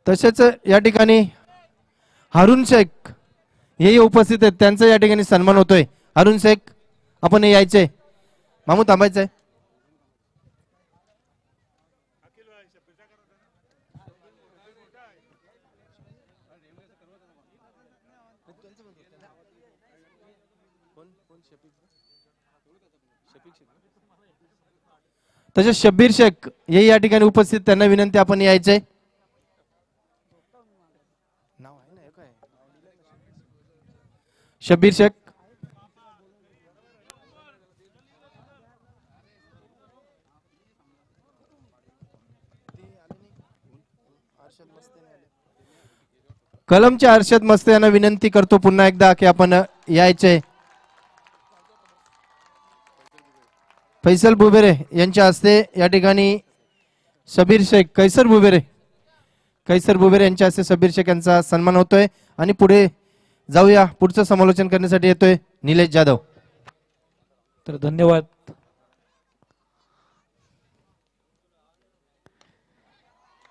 तसेच या ठिकाणी हारून शेख हेही उपस्थित आहेत, त्यांचा या ठिकाणी सन्मान होतोय. हारून शेख आपण यायचंय, मामू थांबायचंय. तसेच शब्बीर शेख हे या ठिकाणी उपस्थित, त्यांना विनंती आपण यायचंय. शब्बीर शेख कलमचे अर्षद मस्ते यांना विनंती करतो पुन्हा एकदा की आपण यायचे. फैसल बुबेरे यांच्या हस्ते या ठिकाणी शबीर शेख कैसर बुबेरे यांच्या हस्ते शबीर शेख यांचा सन्मान होतोय. आणि पुढे जाऊया, पुढचं समालोचन करण्यासाठी येतोय निलेश जाधव. तर धन्यवाद.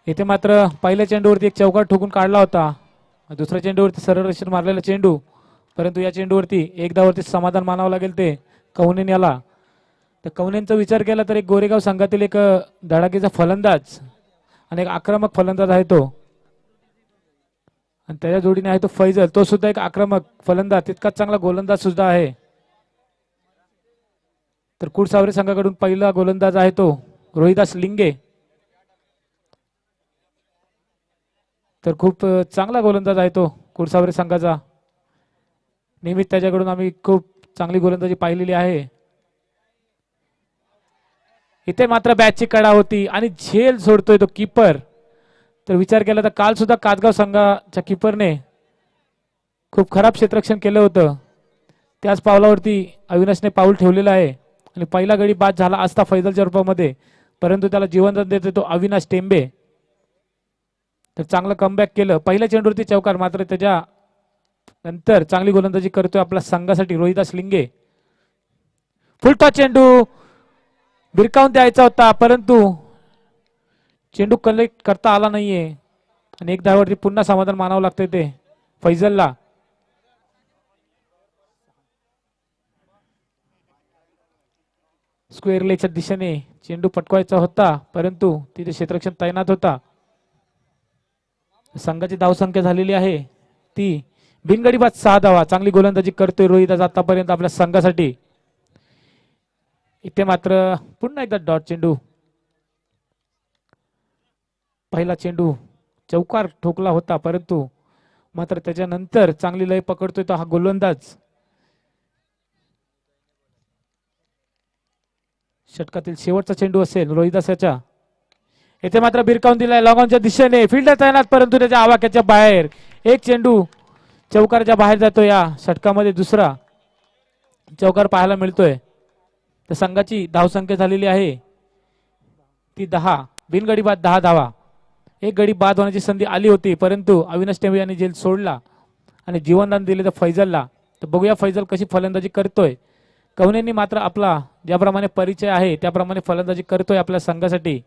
इथे मात्र पहिल्या चेंडूवरती एक चौकार ठोकून काढला होता, दुसऱ्या चेंडूवरती सरळ रेषेत मारलेला चेंडू, परंतु या चेंडूवरती एकदावरती समाधान मानावं लागेल ते कवनेन याला. तर कवनेंचा विचार केला तर एक गोरेगाव संघातील एक धडाकेचा फलंदाज आणि एक आक्रमक फलंदाज आहे तो, आणि त्याच्या जोडीने आहे तो फैजल, तो सुद्धा एक आक्रमक फलंदाज, तितकाच चांगला गोलंदाज सुद्धा आहे. तर कुडसावरे संघाकडून पहिला गोलंदाज आहे तो रोहिदास लिंगे, तर खूप चांगला गोलंदाज आहे तो कुडसावरे संघाचा. नेहमीच त्याच्याकडून आम्ही खूप चांगली गोलंदाजी पाहिलेली आहे. इथे मात्र बॅटची कडा होती आणि झेल सोडतोय तो कीपर. तर विचार केला तर काल सुद्धा कासगाव संघाच्या कीपरने खूप खराब क्षेत्ररक्षण केलं होतं, त्याच पावलावरती अविनाशने पाऊल ठेवलेलं आहे आणि पहिला गडी बाद झाला असता फैजलच्या रूपामध्ये, परंतु त्याला जीवनदान देतो तो अविनाश टेंबे. तर चांगलं कमबॅक केलं, पहिल्या चेंडूवरती चौकार, मात्र त्याच्या नंतर चांगली गोलंदाजी करतोय आपल्या संघासाठी रोहिदास लिंगे. फुलटॉस चेंडू भिरकावून द्यायचा होता, परंतु चेंडू कलेक्ट करता आला नाहीये आणि एक धावावरती पुन्हा समाधान मानावं लागतंय ते फैजलला. स्क्वेअर लेगच्या दिशेने चेंडू पटकवायचा होता, परंतु तिथे क्षेत्ररक्षण तैनात होता. संघाची धावसंख्या झालेली आहे ती बिनगडी बाद 6 धावा. चांगली गोलंदाजी करतोय रोहिदास आतापर्यंत आपल्या संघासाठी. इथे मात्र पुन्हा एकदा डॉट चेंडू, पहिला चेंडू चौकार ठोकला होता, परंतु मात्र त्याच्यानंतर चांगली लय पकडतोय तो हा गोलंदाज. षटकातील शेवटचा चेंडू असेल रोहिदासाच्या. इथे मात्र भिरकावून दिलाय लॉंगॉनच्या दिशेने, फिल्डर तैनात, परंतु त्याच्या आवाक्याच्या बाहेर. एक चेंडू चौकारच्या बाहेर जातो. या षटकामध्ये दुसरा चौकार पाहायला मिळतोय. तर संघाची धावसंख्या झालेली आहे ती 10, बिनगडी बाद 10 धावा. एक गडी बाद होण्याची संधी आली होती, परंतु अविनाश टेंबे यांनी झेल सोडला आणि जीवनदान दिले तर फैजलला. तर बघूया फैजल कशी फलंदाजी करतोय. कवनेंनी मात्र आपला ज्याप्रमाणे परिचय आहे त्याप्रमाणे फलंदाजी करतोय आपल्या संघासाठी.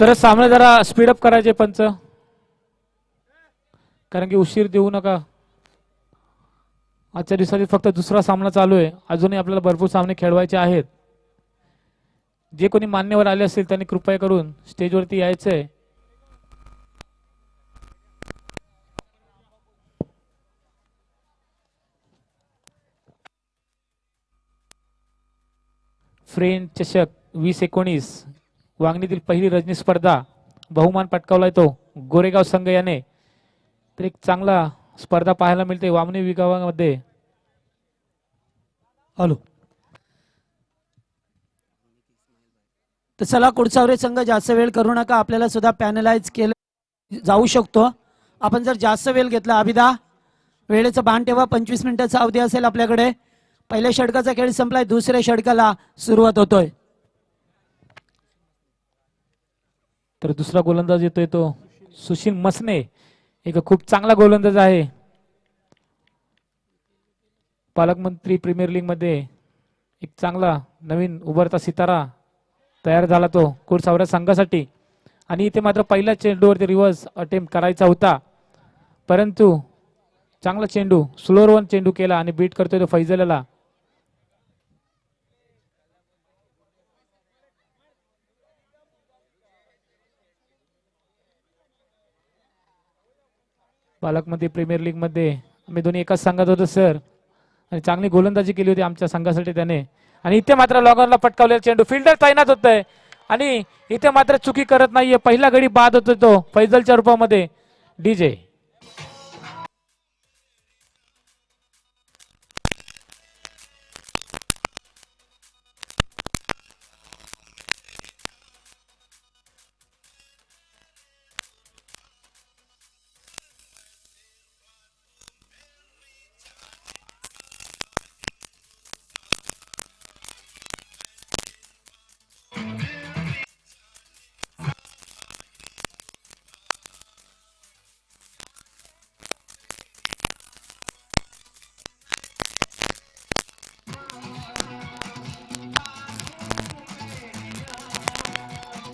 तर सामने जरा स्पीडअप करायचे पंच, कारण की उशीर देऊ नका. आजच्या दिवसात फक्त दुसरा सामना चालू आहे, अजूनही आपल्याला भरपूर सामने खेळवायचे आहेत. जे कोणी मान्यवर आले असतील त्यांनी कृपया करून स्टेजवरती यायचंय. फ्रेंच चषक 2019 वांगणीतील पहिली रजनी स्पर्धा, बहुमान पटकावलाय तो गोरेगाव संघ याने. तर एक चांगला स्पर्धा पाहायला मिळते वामनी विभागामध्ये. हॅलो, तर चला कुडसावरे संघ जास्त वेळ करू नका, आपल्याला सुद्धा पॅनलाइज केलं जाऊ शकतो. आपण जर जास्त वेळ घेतला, अभिदा वेळेचं भान ठेवा, 25 मिनिटाचा अवधी असेल आपल्याकडे. पहिल्या षटकाचा खेळ संपलाय, दुसऱ्या षटकाला सुरुवात होतोय. तर दुसरा गोलंदाज येतोय तो सुशील मसने. एक खूप चांगला गोलंदाज आहे. पालकमंत्री प्रीमियर लीग मध्ये एक चांगला नवीन उभरता सितारा तयार झाला तो कुडसावऱ्या संघासाठी. आणि इथे मात्र पहिल्या चेंडूवरती रिव्हर्स अटेम्प्ट करायचा होता, परंतु चांगला चेंडू स्लोअर वन चेंडू केला आणि बीट करतोय तो फैजलला. पालकमंत्री प्रीमियर लीग मध्ये आम्ही दोन्ही एकाच संघात होतो सर, आणि चांगली गोलंदाजी केली होती आमच्या संघासाठी त्याने. आणि इथे मात्र लॉगरला पटकावलेला चेंडू फिल्डर तैनात होतोय आणि इथे मात्र चुकी करत नाहीये. पहिला गडी बाद होतो तो फैजलच्या रूपामध्ये डीजे.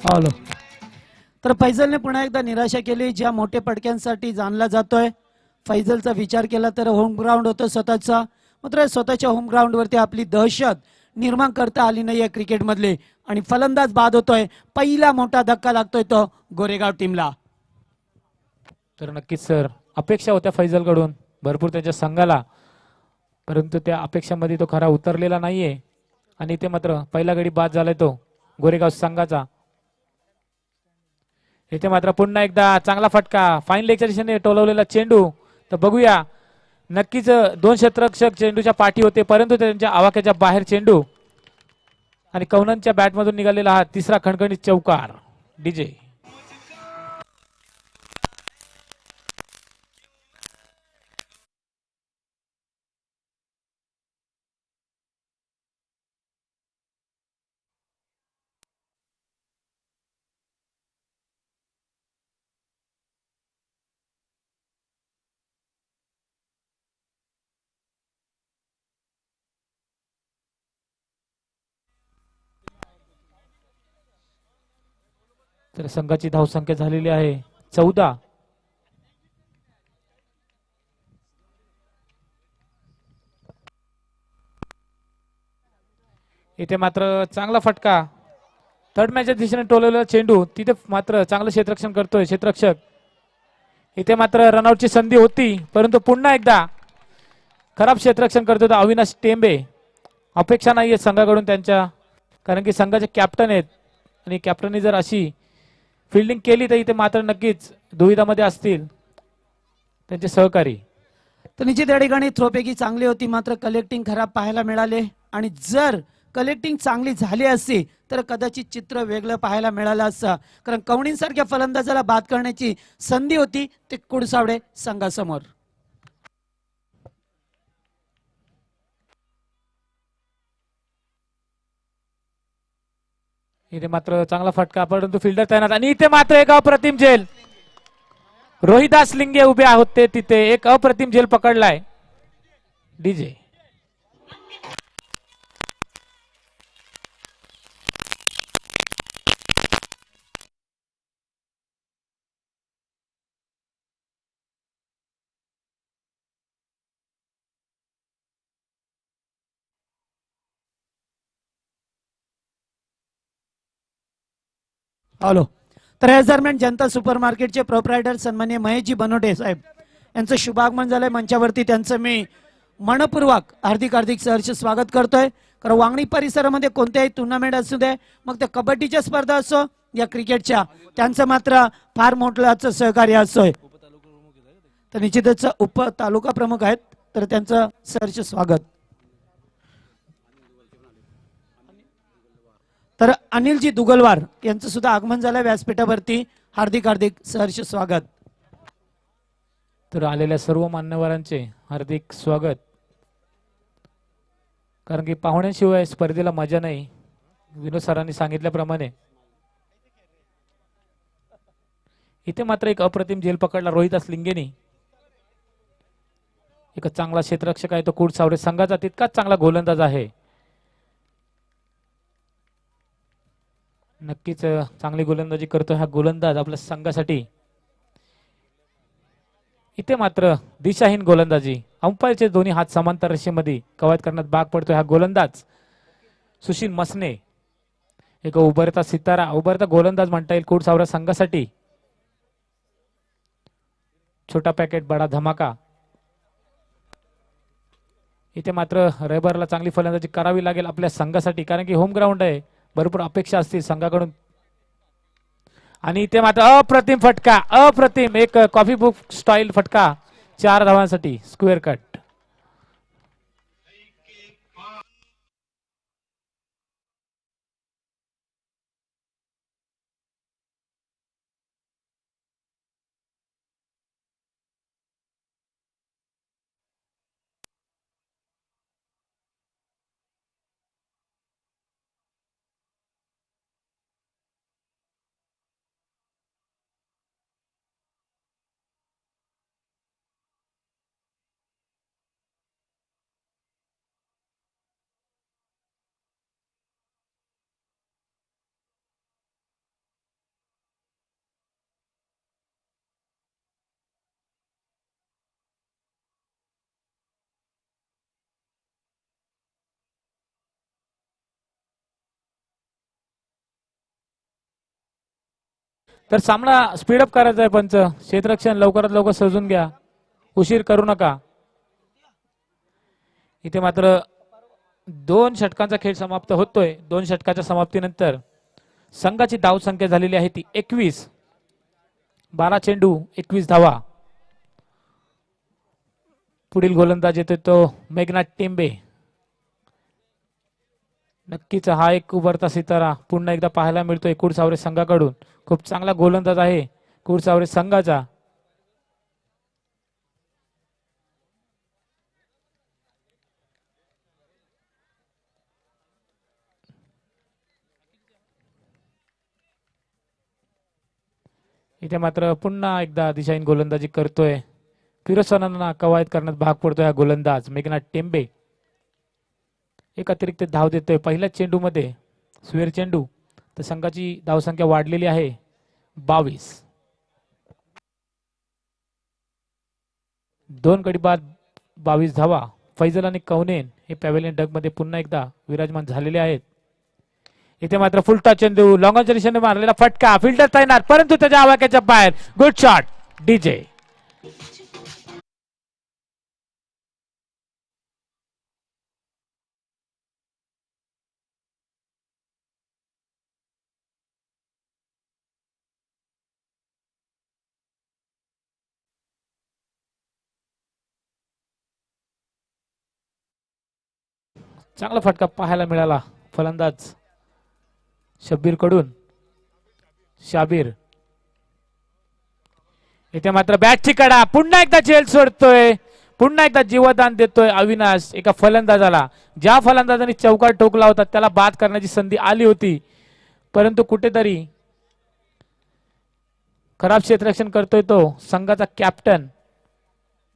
हॅलो. तर फैजलने पुन्हा एकदा निराशा केली. ज्या मोठ्या पटक्यांसाठी जाणला जातोय, फैजलचा विचार केला तर होम ग्राउंड होतं स्वतःचा, मात्र स्वतःच्या होम ग्राउंडवरती आपली दहशत निर्माण करता आली नाहीये क्रिकेट मधले, आणि फलंदाज बाद होतोय. पहिला मोठा धक्का लागतोय तो गोरेगाव टीमला. तर नक्कीच सर अपेक्षा होत्या फैजलकडून भरपूर त्याच्या संघाला, परंतु त्या अपेक्षामध्ये तो खरा उतरलेला नाहीये. आणि इथे मात्र पहिला गडी बाद झालाय तो गोरेगाव संघाचा. इथे मात्र पुन्हा एकदा चांगला फटका फाईन लेगच्या दिशेने टोलवलेला चेंडू. तर बघूया, नक्कीच दोन क्षेत्ररक्षक चेंडूच्या पाठी होते, परंतु त्यांच्या आवाक्याच्या बाहेर चेंडू आणि कौननच्या बॅटमधून निघालेला हा तिसरा खणखणीत चौकार डीजे. तर संघाची धावसंख्या झालेली आहे 14. इथे मात्र चांगला फटका थर्ड मॅचच्या दिशेने टोलवलेला चेंडू, तिथे मात्र चांगलं क्षेत्ररक्षण करतोय क्षेत्ररक्षक. इथे मात्र रनआउटची संधी होती, परंतु पुन्हा एकदा खराब क्षेत्ररक्षण करतोय अविनाश टेंबे. अपेक्षा नाहीये संघाकडून त्यांच्या, कारण की संघाचे कॅप्टन आहेत आणि कॅप्टननी जर अशी फिल्डिंग केली तर इथे मात्र नक्कीच दुविधामध्ये असतील त्यांचे सहकारी. तर निश्चित या ठिकाणी थ्रोपैकी चांगली होती, मात्र कलेक्टिंग खराब पाहायला मिळाले. आणि जर कलेक्टिंग चांगली झाली असती तर कदाचित चित्र वेगळं पाहायला मिळालं असतं, कारण कवणींसारख्या फलंदाजाला बाद करण्याची संधी होती ते कुडसावडे संघासमोर. इथे मात्र चांगला फटका, परंतु फिल्डर तैनात. आणि इथे मात्र एक अप्रतिम झेल, रोहिदास लिंगे उभे होते तिथे, एक अप्रतिम झेल पकडलाय डीजे. हॅलो. तर या दरम्यान जनता सुपर मार्केटचे प्रोप्रायटर सन्मान्य महेशजी बनोटे साहेब यांचं शुभागमन झालंय. मंचावरती त्यांचं मी मनपूर्वक हार्दिक हार्दिक सहर्ष स्वागत करतोय. कारण वांगणी परिसरामध्ये कोणत्याही टुर्नामेंट असू दे, मग त्या कबड्डीच्या स्पर्धा असो या क्रिकेटच्या, त्यांचं मात्र फार मोठं सहकार्य असतोय. तर निश्चितच उप तालुका प्रमुख आहेत, तर त्यांचं सहर्ष स्वागत. तर अनिलजी दुगलवार यांचं सुद्धा आगमन झालंय व्यासपीठावरती, हार्दिक हार्दिक सहर्ष स्वागत. तर आलेल्या सर्व मान्यवरांचे हार्दिक स्वागत. कारण की पाहुण्यांशिवाय स्पर्धेला मजा नाही, विनोद सरांनी सांगितल्याप्रमाणे. इथे मात्र एक अप्रतिम झेल पकडला रोहिदास लिंगेनी. एक चांगला क्षेत्ररक्षक आहे तो कुडसावरे संघाचा, तितकाच चांगला गोलंदाज आहे. नक्कीच चांगली गोलंदाजी करतो हा गोलंदाज आपल्या संघासाठी. इथे मात्र दिशाहीन गोलंदाजी, अंपायरचे दोन्ही हात समांतर रेषेमध्ये कवायत करण्यात भाग पडतोय हा गोलंदाज सुशील मसने. एक उभरता सितारा, उभरता गोलंदाज म्हणता येईल कुडसावरा संघासाठी. छोटा पॅकेट बडा धमाका. इथे मात्र रविवारला चांगली फलंदाजी करावी लागेल आपल्या संघासाठी, कारण की होम ग्राउंड आहे, भरपूर अपेक्षा असतील संघाकडून. आणि इथे मात्र अप्रतिम फटका, अप्रतिम एक कॉफी बुक स्टाईल फटका 4 धावांसाठी स्क्वेअर कट. तर सामना स्पीडअप करायचा आहे पंच. क्षेत्ररक्षण लवकरात लवकर सजून घ्या, उशीर करू नका. इथे मात्र 2 षटकांचा खेळ समाप्त होतोय. 2 षटकाच्या समाप्तीनंतर संघाची धाव संख्या झालेली आहे ती 21. 12 चेंडू 21 धावा. पुढील गोलंदाज येतोय तो मेघनाथ टेंबे. नक्कीच हा एक उभरता सितारा पुन्हा एकदा पाहायला मिळतोय कुडसावरे संघाकडून. खूप चांगला गोलंदाज आहे कुडसावरे संघाचा. इथे मात्र पुन्हा एकदा दिशाहीन गोलंदाजी करतोय. फिरोजसरांना कवायत करण्यात भाग पडतोय हा गोलंदाज मेघनाथ टेंबे. एक अतिरिक्त धाव देतोय पहिल्याच चेंडू मध्ये, स्वेर चेंडू. तर संघाची धावसंख्या वाढलेली आहे 22. 2 गडी बाद 22 धावा. फैजल आणि कौनेन हे पॅव्हेलियन डग मध्ये पुन्हा एकदा विराजमान झालेले आहेत. इथे मात्र फुलटा चेंडू लॉंगॉनच्या दिशेने मारलेला फटका, फिल्डर तैनात परंतु त्याच्या आवाक्याच्या बाहेर. Good shot DJ. चांगला फटका पाहायला मिळाला फलंदाज शब्बीर कडून. शाबीर इथे मात्र बॅटची कडा, पुन्हा एकदा झेल सोडतोय, पुन्हा एकदा जीवदान देतोय अविनाश एका फलंदाजाला. ज्या फलंदाजाने चौकार ठोकला होता त्याला बाद करण्याची संधी आली होती, परंतु कुठेतरी खराब क्षेत्ररक्षण करतोय तो संघाचा कॅप्टन.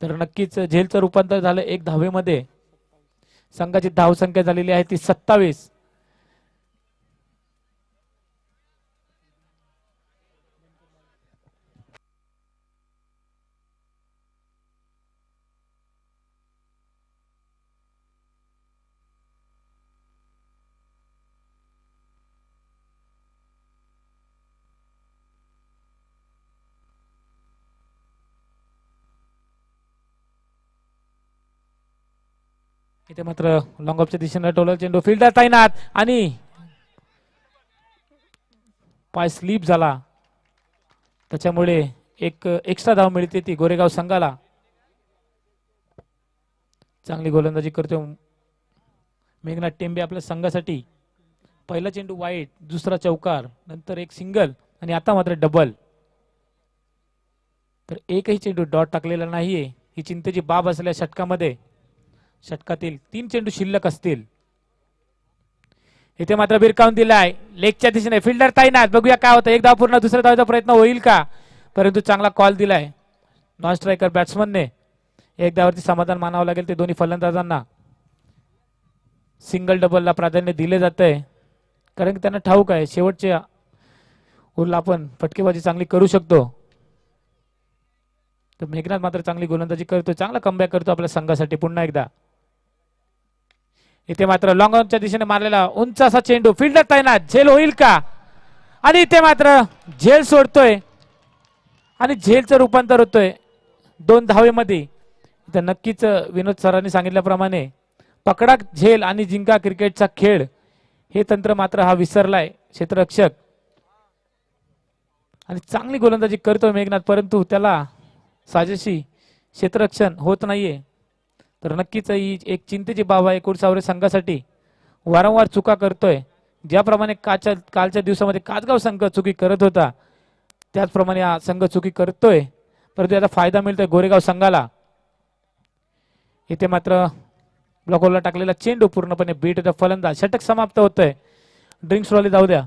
तर नक्कीच झेलचं रूपांतर झालं 1 धावेमध्ये. संघाची धावसंख्या झालेली आहे ती 27. इथे मात्र लॉंगऑफच्या दिशेने टोलर चेंडू, फिल्डर तैनात आणि पाय स्लिप झाला, त्याच्यामुळे एक एक्स्ट्रा धाव मिळते ती गोरेगाव संघाला. चांगली गोलंदाजी करतो मेघनाथ टेंबे आपल्या संघासाठी. पहिला चेंडू वाईट, दुसरा चौकार, नंतर एक सिंगल आणि आता मात्र डबल. तर एकही चेंडू डॉट टाकलेला नाहीये, ही चिंतेची बाब असलेल्या षटकामध्ये. षटकातील 3 चेंडू शिल्लक असतील. इथे मात्र बिरकावून दिलाय लेगच्या दिशेने, फिल्डर तैनात. बघूया काय होतं, एक धाव पूर्ण, दुसऱ्या धावाचा प्रयत्न होईल का. परंतु चांगला कॉल दिलाय नॉन स्ट्रायकर बॅट्समनने. एकदावरती समाधान मानावं लागेल ते दोन्ही फलंदाजांना. सिंगल डबलला प्राधान्य दिले जात आहे कारण की त्यांना ठाऊक आहे शेवटच्या ओव्हरला आपण फटकेबाजी चांगली करू शकतो. तर मेघनाथ मात्र चांगली गोलंदाजी करतो, चांगला कमबॅक करतो आपल्या संघासाठी पुन्हा एकदा. इथे मात्र लॉंग ऑनच्या दिशेने मारलेला उंच असा चेंडू फिल्डर तैनात, झेल होईल का? आणि इथे मात्र झेल सोडतोय आणि झेलचं रूपांतर होतोय 2 धावेमध्ये. इथं नक्कीच विनोद सरांनी सांगितल्याप्रमाणे पकडा झेल आणि जिंका क्रिकेटचा खेळ हे तंत्र मात्र हा विसरलाय क्षेत्ररक्षक. आणि चांगली गोलंदाजी करतोय मेघनाथ, परंतु त्याला साजेशी क्षेत्ररक्षण होत नाहीये. तर नक्कीच ही एक चिंतेची बाब आहे कुडसावरे संघासाठी. वारंवार चुका करतोय, ज्याप्रमाणे कालच्या दिवसामध्ये काचगाव संघ चुकी करत होता त्याचप्रमाणे हा संघ चुकी करतोय, परंतु याचा फायदा मिळतोय गोरेगाव संघाला. इथे मात्र ब्लॉकला टाकलेला चेंडू पूर्णपणे बीट होता फलंदाज. षटक समाप्त होतोय. ड्रिंक्स वाले जाऊ द्या.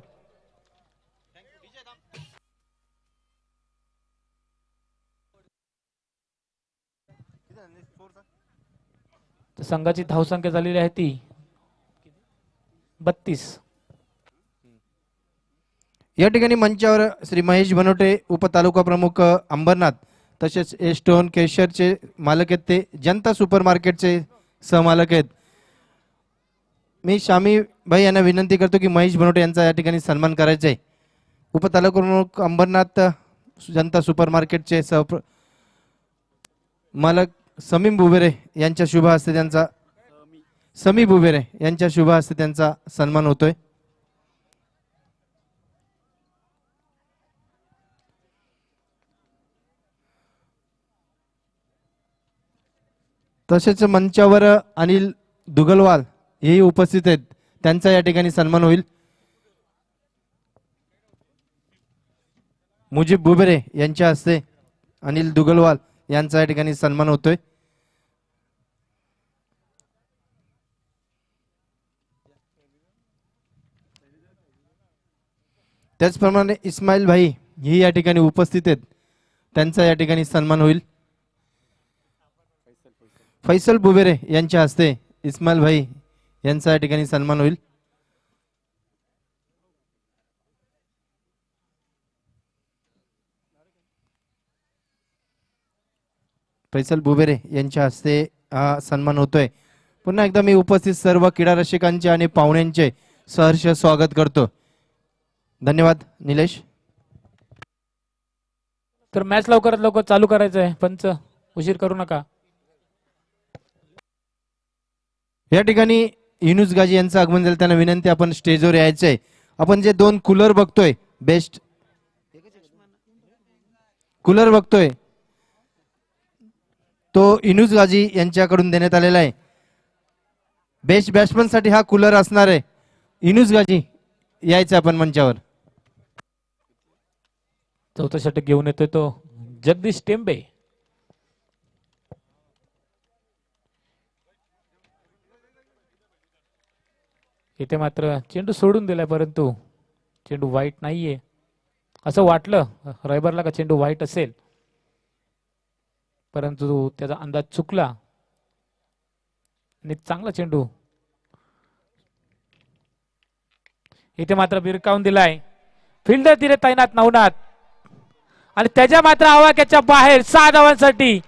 तर संघाची धावसंख्या झालेली आहे ती 32. या ठिकाणी मंचावर श्री महेश बनवटे उपतालुका प्रमुख अंबरनाथ, तसेच एस्टोन केशरचे मालक आहेत ते जनता सुपर मार्केटचे सहमालक आहेत. मी शामी भाई यांना विनंती करतो की महेश बनवटे यांचा या ठिकाणी सन्मान करायचा आहे. उपतालुका प्रमुख अंबरनाथ जनता सुपर मार्केटचे मालक समीम बुबेरे यांच्या शुभ हस्ते त्यांचा समी बुबेरे यांच्या शुभ हस्ते त्यांचा सन्मान होतोय. तसेच मंचावर अनिल दुगलवाल हेही उपस्थित आहेत, त्यांचा या ठिकाणी सन्मान होईल. मुजीब बुबेरे यांच्या हस्ते अनिल दुगलवाल यांचा या ठिकाणी सन्मान होतोय. त्याचप्रमाणे इस्माईल भाई ही या ठिकाणी उपस्थित आहेत, त्यांचा या ठिकाणी सन्मान होईल. फैसल बुबेरे यांच्या हस्ते इस्माईल भाई यांचा या ठिकाणी सन्मान होईल. फैसल बुबेरे यांच्या हस्ते हा सन्मान होतोय. पुन्हा एकदा मी उपस्थित सर्व क्रीडा रसिकांचे आणि पाहुण्यांचे सहर्ष स्वागत करतो. धन्यवाद निलेश. तर मॅच लवकरात लवकर चालू करायचं आहे, पंच उशीर करू नका. या ठिकाणी युनुस गाजी यांचं आगमन झालं, त्यांना विनंती आपण स्टेजवर यायचंय. आपण जे 2 कूलर बघतोय, बेस्ट कूलर बघतोय तो युनुस गाजी यांच्याकडून देण्यात आलेला आहे. बेस्ट बॅट्समन साठी हा कूलर असणार आहे. युनुस गाजी यायचं आपण मंचावर. चौथा षटक घेऊन येतोय तो जगदीश टेंबे. इथे मात्र चेंडू सोडून दिलाय, परंतु चेंडू वाईट नाहीये असं वाटलं रयबरला का चेंडू वाईट असेल, परंतु त्याचा अंदाज चुकला आणि चांगला चेंडू इथे मात्र बिरकावून दिलाय. फिल्डर तिथे तैनात नवनाथ आणि त्याच्या मात्र आवाक्याच्या बाहेर 6 धावांसाठी.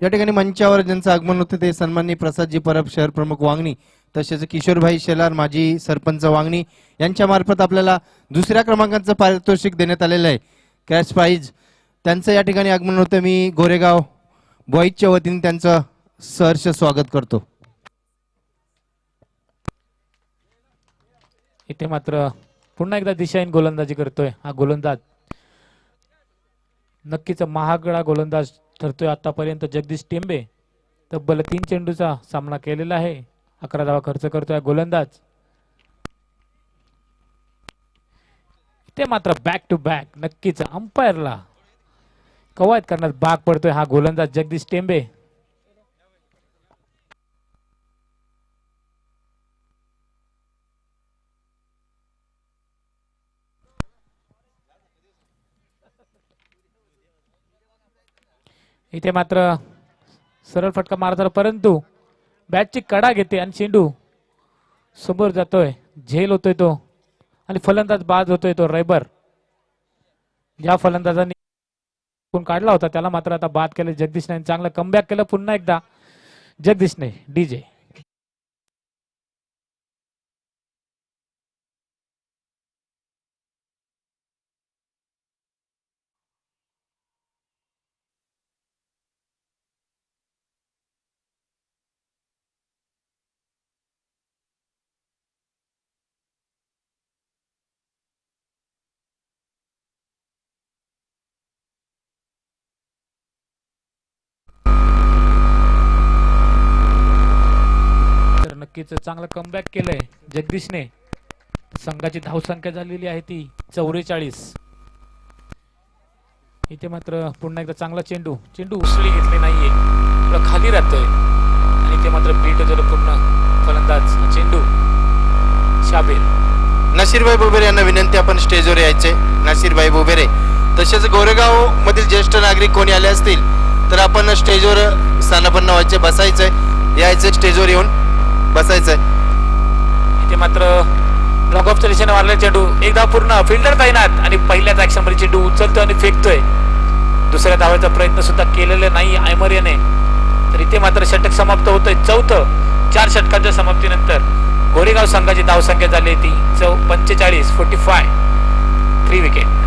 या ठिकाणी मंचावर ज्यांचं आगमन होते ते सन्माननीय प्रसादजी परब शहर प्रमुख वांगणी तसेच किशोरभाई शेलार माजी सरपंच वांगणी यांच्या मार्फत आपल्याला दुसऱ्या क्रमांकाचं पारितोषिक देण्यात आलेलं आहे, कॅश प्राइज. त्यांचं या ठिकाणी आगमन होतं. मी गोरेगाव बॉईजच्या वतीने त्यांचं सहर्ष स्वागत करतो. इथे मात्र पुन्हा एकदा दिशाहीन गोलंदाजी करतोय हा गोलंदाज. नक्कीच महागडा गोलंदाज ठरतोय आतापर्यंत जगदीश टेंबे. तब्बल 3 चेंडूचा सामना केलेला आहे. 11 धावा खर्च करतोय गोलंदाज. इथे मात्र बॅक टू बॅक नक्कीच अंपायरला कवायत करण्यात भाग पडतोय हा गोलंदाज जगदीश टेंबे. इथे मात्र सरळ फटका मारतात परंतु बॅटची कडा घेते आणि चेंडू समोर जातोय. झेल होतोय तो आणि फलंदाज बाद होतोय तो रैबर. ज्या फलंदाजांनी कोण काढला होता त्याला मात्र आता बाद केलं जगदीशने. चांगलं कमबॅक केलं पुन्हा एकदा जगदीशने. डीजे तर नक्कीच चांगलं कमबॅक केलंय जगदीशने. संघाची धावसंख्या झालेली आहे ती 44. इथे मात्र पुन्हा एकदा चांगला चेंडू. चेंडू उसळी घेतली नाहीये, थोडा खाली राहतोय आणि इथे मात्र बीट होतं पूर्ण फलंदाज चेंडू शाबीर. नासिरभाई बोबेरे यांना विनंती आपण स्टेजवर यायचे. नासिरभाई बोबेरे तसेच गोरेगाव मधील ज्येष्ठ नागरिक कोणी आले असतील तर आपण स्टेजवर स्थानापन्न व्हायचे, बसायचंय, यायचे स्टेजवर येऊन बसायचंय. इथे मात्र लॉग ऑफच्या दिशेने मारलेला चेंडू एकदा पूर्ण फिल्डर तैनात आणि पहिल्याच ऍक्शन मध्ये चेंडू उचलतोय आणि फेकतोय. दुसऱ्या धावाचा प्रयत्न सुद्धा केलेला नाही आयमरियाने. तर इथे मात्र षटक समाप्त होतोय. चौथं 4 षटकांच्या समाप्तीनंतर गोरेगाव संघाची धावसंख्या झाली ती 45 45. 3 विकेट.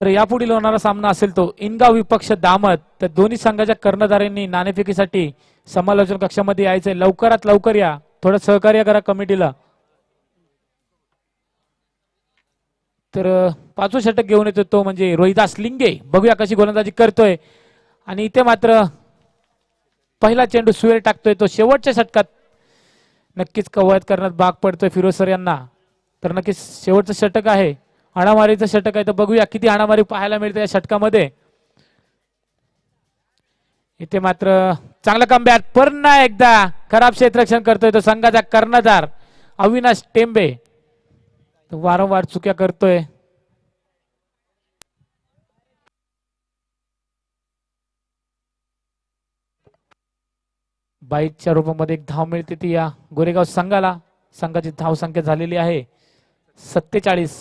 तर यापुढील होणारा सामना असेल तो इनगाव विपक्ष दामत. तर दोन्ही संघाच्या कर्णधारांनी नाणेफेकीसाठी समालोचन कक्षामध्ये यायचंय. लवकरात लवकर या, थोडं सहकार्य करा कमिटीला. तर 5वं षटक घेऊन येतो तो म्हणजे रोहिदास लिंगे. बघूया कशी गोलंदाजी करतोय. आणि इथे मात्र पहिला चेंडू सुरेर टाकतोय तो शेवटच्या षटकात नक्कीच कवायत करण्यात भाग पडतोय फिरोज सर यांना. तर नक्कीच शेवटचं षटक आहे, हाणामारीचं षटक आहे. तर बघूया किती हाणामारी पाहायला मिळते या षटकामध्ये. इथे मात्र चांगला कमबॅक. पुन्हा एकदा खराब क्षेत्ररक्षण करतोय तो संघाचा कर्णधार अविनाश टेंबे. वारंवार चुक्या करतोय. बाईकच्या रूपामध्ये एक धाव मिळते ती या गोरेगाव संघाला. संघाची धाव संख्या झालेली आहे 47.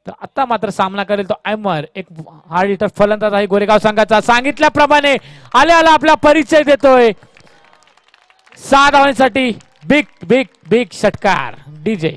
तर आता मात्र सामना करेल तो अमर, एक हार्ड हिटर फलंदाज आहे गोरेगाव संघाचा. सांगितल्याप्रमाणे आल्या आपला परिचय देतोय. 6 धावांसाठी बिग बिग बिग षटकार डीजे.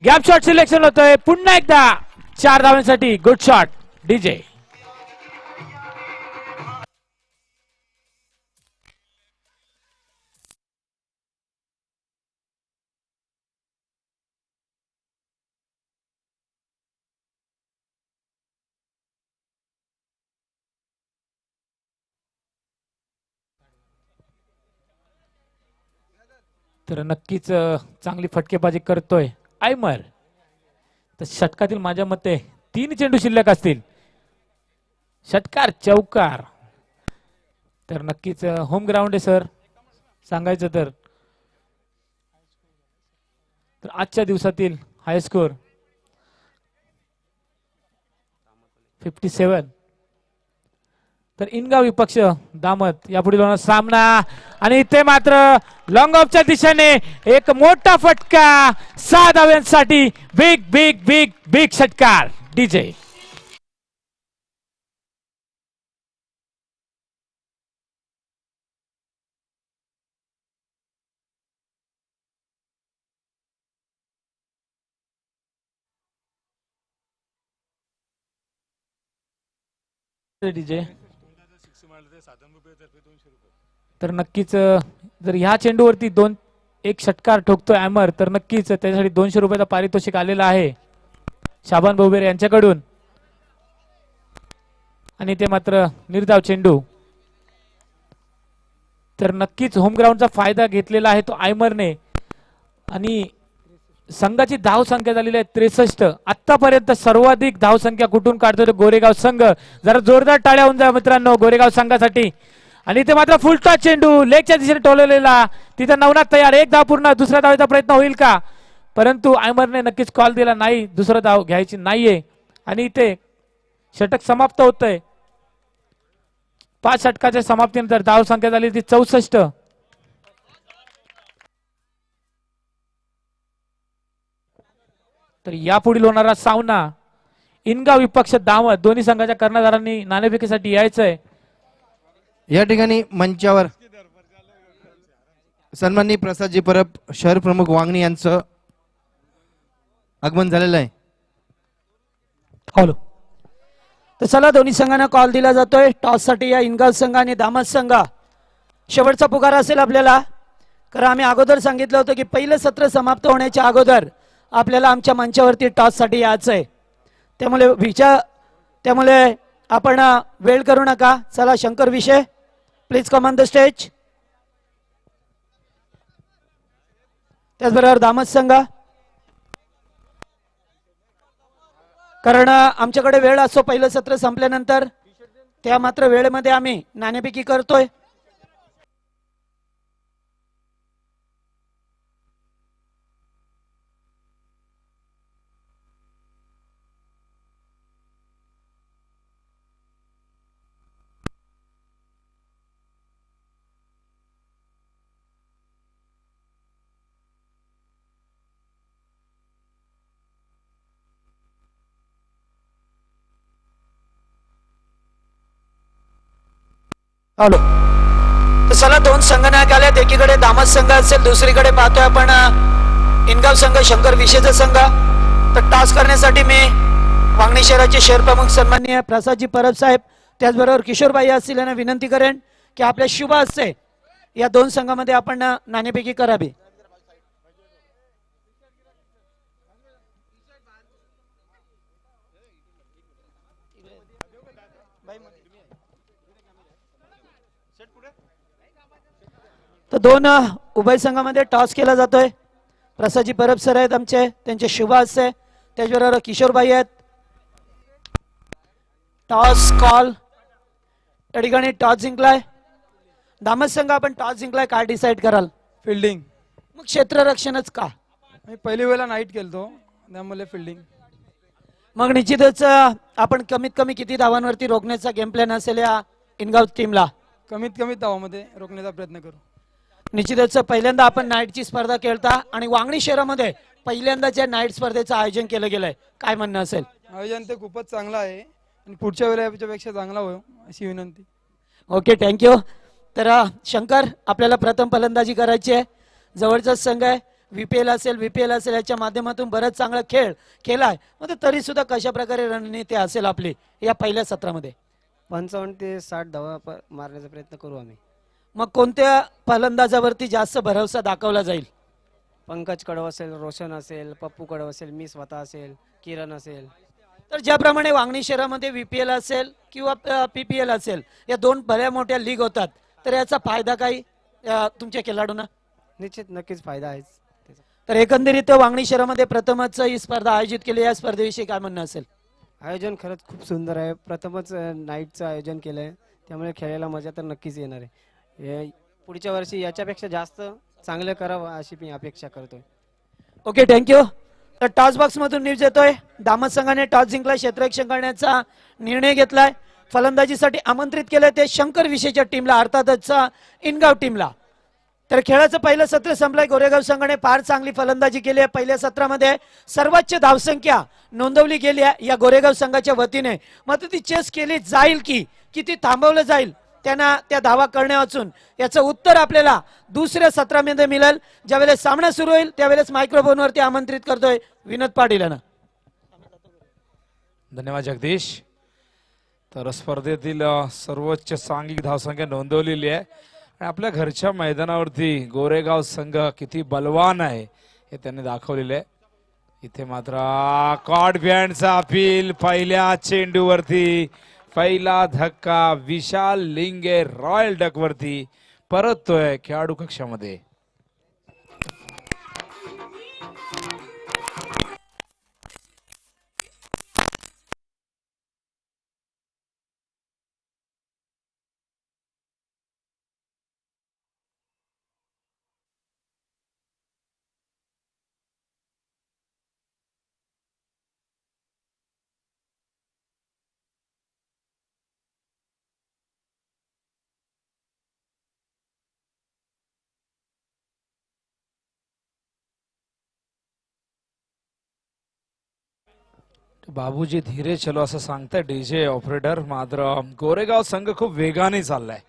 गॅप शॉट सिलेक्शन होतोय पुन्हा एकदा 4 धावांसाठी. Good shot DJ. तर नक्कीच चांगली फटकेबाजी करतोय आयमर. तर षटकातील माझ्या मते 3 चेंडू शिल्लक असतील. षटकार चौकार. तर नक्कीच होम ग्राउंड आहे सर सांगायचं तर. तर आजच्या दिवसातील हाय स्कोर 57. तर इनगाव विपक्ष दामत यापुढील होणार सामना आणि इथे मात्र लॉंग ऑफच्या दिशेने एक मोठा फटका 6 धाव्यांसाठी. बिग बिग बिग बिग षटकार डीजे. डीजे. तर नक्कीच जर ह्या चेंडूवरती एक षटकार ठोकतोय अमर तर नक्कीच त्यासाठी 200 रुपयाचा पारितोषिक आलेला आहे शाबान बोबेरे यांच्याकडून. आणि ते मात्र निर्धाव चेंडू. तर नक्कीच होम ग्राउंडचा फायदा घेतलेला आहे तो आयमरने. आणि संघाची धाव संख्या झालेली आहे 63. आतापर्यंत सर्वाधिक धाव संख्या कुठून काढतोय तो गोरेगाव संघ. जरा जोरदार टाळ्या होऊन जा मित्रांनो गोरेगाव संघासाठी. आणि ते मात्र फुलटॉस चेंडू लेगच्या दिशेने टोलवलेला. तिथं नवनाथ तयार. एक धाव पूर्ण. दुसऱ्या धावेचा प्रयत्न होईल का परंतु आयमरने नक्कीच कॉल दिला नाही. दुसरा धाव घ्यायची नाहीये. आणि इथे षटक समाप्त होतंय. 5 षटकाच्या समाप्तीनंतर धाव संख्या झाली ती 64. तर यापुढील होणारा सामना इनगाव विपक्ष दामत दोन्ही संघाच्या कर्णधारांनी नाणेफेकीसाठी यायचंय. या ठिकाणी मंचावर सन्माननीय प्रसादजी परब शहर प्रमुख वांगणी यांचं आगमन झालेलं आहे. हॅलो. तर चला दोन्ही संघांना कॉल दिला जातोय टॉस साठी. या इनगाव संघ आणि दामत संघ शेवटचा पुकार असेल आपल्याला. कारण आम्ही अगोदर सांगितलं होतं की पहिलं सत्र समाप्त होण्याच्या अगोदर आपल्याला आमच्या मंचावरती टॉस साठी यायचं आहे. त्यामुळे आपण वेळ करू नका. चला शंकर विषय please come on the stage. त्याचबरोबर दामत संघ. कारण आमच्याकडे वेळ असतो पहिलं सत्र संपल्यानंतर. त्या मात्र वेळेमध्ये आम्ही नाणेफेकी करतोय. हॅलो. तर चला दोन संघनायक आलेत. एकीकडे दामत संघ असेल दुसरीकडे पाहतोय आपण इनगाव संघ शंकर विषयचा संघ. तर टॉस करण्यासाठी मी वांगणी शहराचे शहर प्रमुख सन्माननीय प्रसादजी परब साहेब त्याचबरोबर किशोरबाई असतील यांना विनंती करेन की आपल्या शुभ हस्ते या दोन संघामध्ये आपण नाणेफेकी करावी. तर दोन उभय संघामध्ये टॉस केला जातोय. प्रसादजी परब सर आहेत आमचे त्यांचे शुभ हस्ते. त्याचबरोबर किशोरबाई आहेत. Toss call. या ठिकाणी टॉस जिंकलाय दामत संघ. आपण टॉस जिंकलाय काय डिसाईड कराल? फिल्डिंग. मग क्षेत्ररक्षणच का? मी पहिली वेळेला नाईट केलतो त्यामुळे फिल्डिंग. मग निश्चितच आपण कमीत कमी किती धावांवरती रोखण्याचा गेम प्लॅन असेल या इनगाव टीमला? कमीत कमी धावामध्ये रोखण्याचा प्रयत्न करू. निश्चितच पहिल्यांदा आपण नाईटची स्पर्धा खेळता आणि वांगणी शहरामध्ये पहिल्यांदाच्या नाईट स्पर्धेचं आयोजन केलं गेलंय. काय म्हणणं असेल? आयोजन ते खूपच चांगलं आहे आणि पुढच्या वेळेपेक्षा चांगला होईल अशी विनंती. Okay thank you. तर शंकर आपल्याला प्रथम फलंदाजी करायची आहे. जवळचाच संघ आहे VPL असेल VPL असेल याच्या माध्यमातून बरंच चांगला खेळ केलाय, मग तरी सुद्धा कशा प्रकारे रणनीती असेल आपली या पहिल्या सत्रामध्ये? 55 ते 60 धावा मारण्याचा प्रयत्न करू आम्ही. मग कोणत्या फलंदाजावरती जास्त भरवसा दाखवला जाईल? पंकज कडव असेल, रोशन असेल, पप्पू कडव असेल, मी स्वतः असेल, किरण असेल. तर ज्याप्रमाणे वांगणी शहरामध्ये VPL असेल किंवा PPL असेल या दोन भल्या मोठ्या लीग होतात, तर याचा फायदा काही तुमच्या खेळाडूंना? निश्चित नक्कीच फायदा आहेच त्याचा. तर एकंदरीत वांगणी शहरामध्ये प्रथमच ही स्पर्धा आयोजित केली, या स्पर्धेविषयी काय म्हणणं असेल? आयोजन खरंच खूप सुंदर आहे. प्रथमच नाईटचं आयोजन केलं आहे, त्यामुळे खेळायला मजा तर नक्कीच येणार आहे. पुढच्या वर्षी याच्यापेक्षा जास्त चांगलं करावं अशी मी अपेक्षा करतोय. Okay, thank you. तर टॉस बॉक्स मधून न्यूज येतोय, दामत संघाने टॉस जिंकला, क्षेत्ररक्षण करण्याचा निर्णय घेतलाय. फलंदाजीसाठी आमंत्रित केलं ते शंकर विशेषच्या टीमला, अर्थातच इनगाव टीमला. तर खेळाचं पहिलं सत्र संपलंय. गोरेगाव संघाने फार चांगली फलंदाजी केली आहे. पहिल्या सत्रामध्ये सर्वोच्च धावसंख्या नोंदवली गेली आहे या गोरेगाव संघाच्या वतीने. मात्र ती चेस केली जाईल की किती थांबवलं जाईल त्यांना त्या धावा करणे वाचून, याचं उत्तर आपल्याला दुसऱ्या सत्रामध्ये मिळेल. ज्यावेळेस सामना सुरू होईल त्यावेळेस मायक्रोफोनवरती आमंत्रित करतोय विनोद पाटील यांना. धन्यवाद जगदीश. तर स्पर्धेतील सर्वोच्च सांघिक धावसंख्या नोंदवलेली आहे आणि आपल्या घरच्या मैदानावरती गोरेगाव संघ किती बलवान आहे हे त्यांनी दाखवलेले आहे. इथे मात्र कॉड बँडचा अपील पहिल्या चेंडूवरती, पहिला धक्का विशाल लिंगे रॉयल डक वरती परततोय खेळाडू कक्षामध्ये. बाबूजी धीरे चलो असं सांगताय डीजे ऑपरेटर. मात्र गोरेगाव संघ खूप वेगाने चाललाय,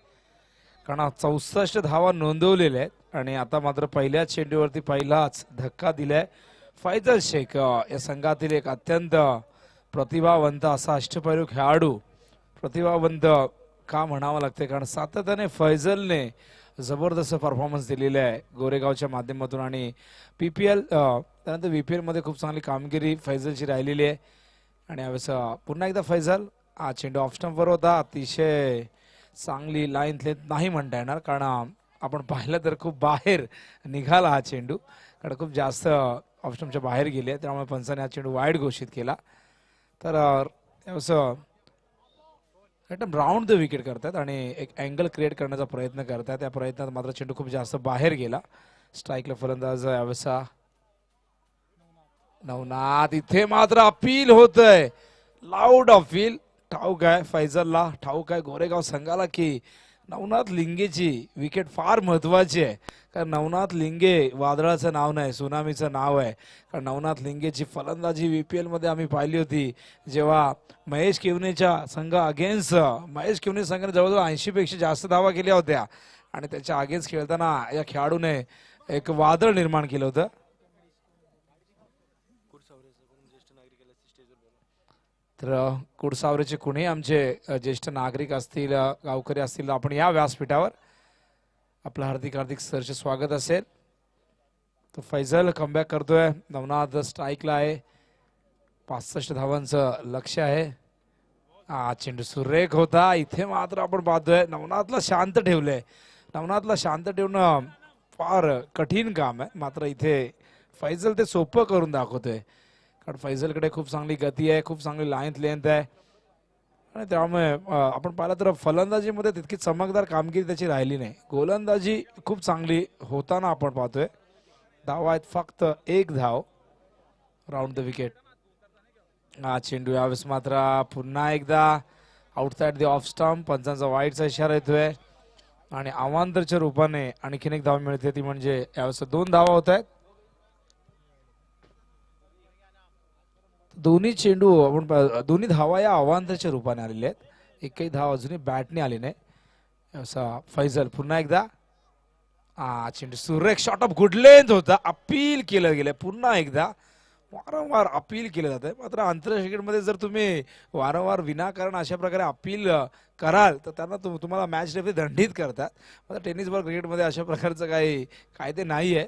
कारण 64 धावा नोंदवलेल्या आहेत आणि आता मात्र पहिल्या चेंडूवरती पहिलाच धक्का दिलाय. फैजल शेख या संघातील एक अत्यंत प्रतिभावंत असा अष्टपैलू खेळाडू. प्रतिभावंत का म्हणावं लागते, कारण सातत्याने फैजलने जबरदस्त परफॉर्मन्स दिलेला आहे गोरेगावच्या माध्यमातून. आणि PPL त्यानंतर VPL मध्ये खूप चांगली कामगिरी फैजलची राहिलेली आहे. आणि यावेळेस पुन्हा एकदा फैजल हा चेंडू ऑफ स्टंपवर होता. अतिशय चांगली लाईन लेंथ नाही म्हणता येणार, कारण आपण पाहिलं तर खूप बाहेर निघाला हा चेंडू, कारण खूप जास्त ऑफ स्टंपच्या बाहेर गेले, त्यामुळे पंचाने हा चेंडू वाईड घोषित केला. तर यावेळेस एकदम राऊंड द विकेट करतात आणि एक अँगल क्रिएट करण्याचा प्रयत्न करतात. त्या प्रयत्नात मात्र चेंडू खूप जास्त बाहेर गेला. स्ट्राईकला फलंदाज यावेळेस नवनाथ. इथे मात्र अपील होतंय, लाऊड अपील. ठाऊक आहे फैजलला, ठाऊक आहे गोरेगाव संघाला की नवनाथ लिंगेची विकेट फार महत्वाची आहे. कारण नवनाथ लिंगे वादळाचं नाव नाही, सुनामीचं नाव आहे. कारण नवनाथ लिंगेची फलंदाजी VPL मध्ये आम्ही पाहिली होती, जेव्हा महेश किवनेच्या संघ अगेन्स्ट महेश किवने संघाने जवळजवळ 80 पेक्षा जास्त धावा केल्या होत्या आणि त्याच्या अगेन्स्ट खेळताना या खेळाडूने एक वादळ निर्माण केलं होतं. तर कुडसावरेचे कुणी आमचे ज्येष्ठ नागरिक असतील, गावकरी असतील, आपण या व्यासपीठावर आपलं हार्दिक हार्दिक सरचे स्वागत असेल. तो फैजल कमबॅक करतोय. नवनाथ स्ट्राईकला आहे, 65 धावांचं लक्ष आहे. हा चेंडू सुरेख होता. इथे मात्र आपण पाहतोय नवनाथला शांत ठेवलंय. नवनाथला शांत ठेवणं फार कठीण काम आहे, मात्र इथे फैजल ते सोपं करून दाखवतोय. कारण फैजलकडे खूप चांगली गती आहे, खूप चांगली लाईन लेंथ आहे आणि त्यामुळे आपण पाहिलं तर फलंदाजीमध्ये तितकी चमकदार कामगिरी त्याची राहिली नाही. गोलंदाजी खूप चांगली होताना आपण पाहतोय. धावा आहेत फक्त 1 धाव, राऊंड द विकेट. हा चेंडू यावेळेस मात्र पुन्हा एकदा आउटसाइड द ऑफ स्टंप. पंचांचा वाईटचा इशारा येतोय आणि अवांतरच्या रूपाने आणखीन एक धाव मिळते, ती म्हणजे यावेळेस 2 धावा होत आहेत. दोन्ही चेंडू आपण दोन्ही धावा या अवांतरच्या रूपाने आलेल्या आहेत. एकही धाव अजूनही बॅटने आली नाही. असा फैजल पुन्हा एकदा हा चेंडू सुरेख शॉट ऑफ गुड लेंथ होता, अपील केलं गेलं. पुन्हा एकदा वारंवार अपील केलं जातं. मात्र आंतरराष्ट्रीय क्रिकेटमध्ये जर तुम्ही वारंवार विनाकारण अशा प्रकारे अपील कराल तर त्यांना तुम्हाला मॅच रेफरी दंडित करतात. मात्र टेनिस बॉल क्रिकेटमध्ये अशा प्रकारचं काही कायदे नाही आहे.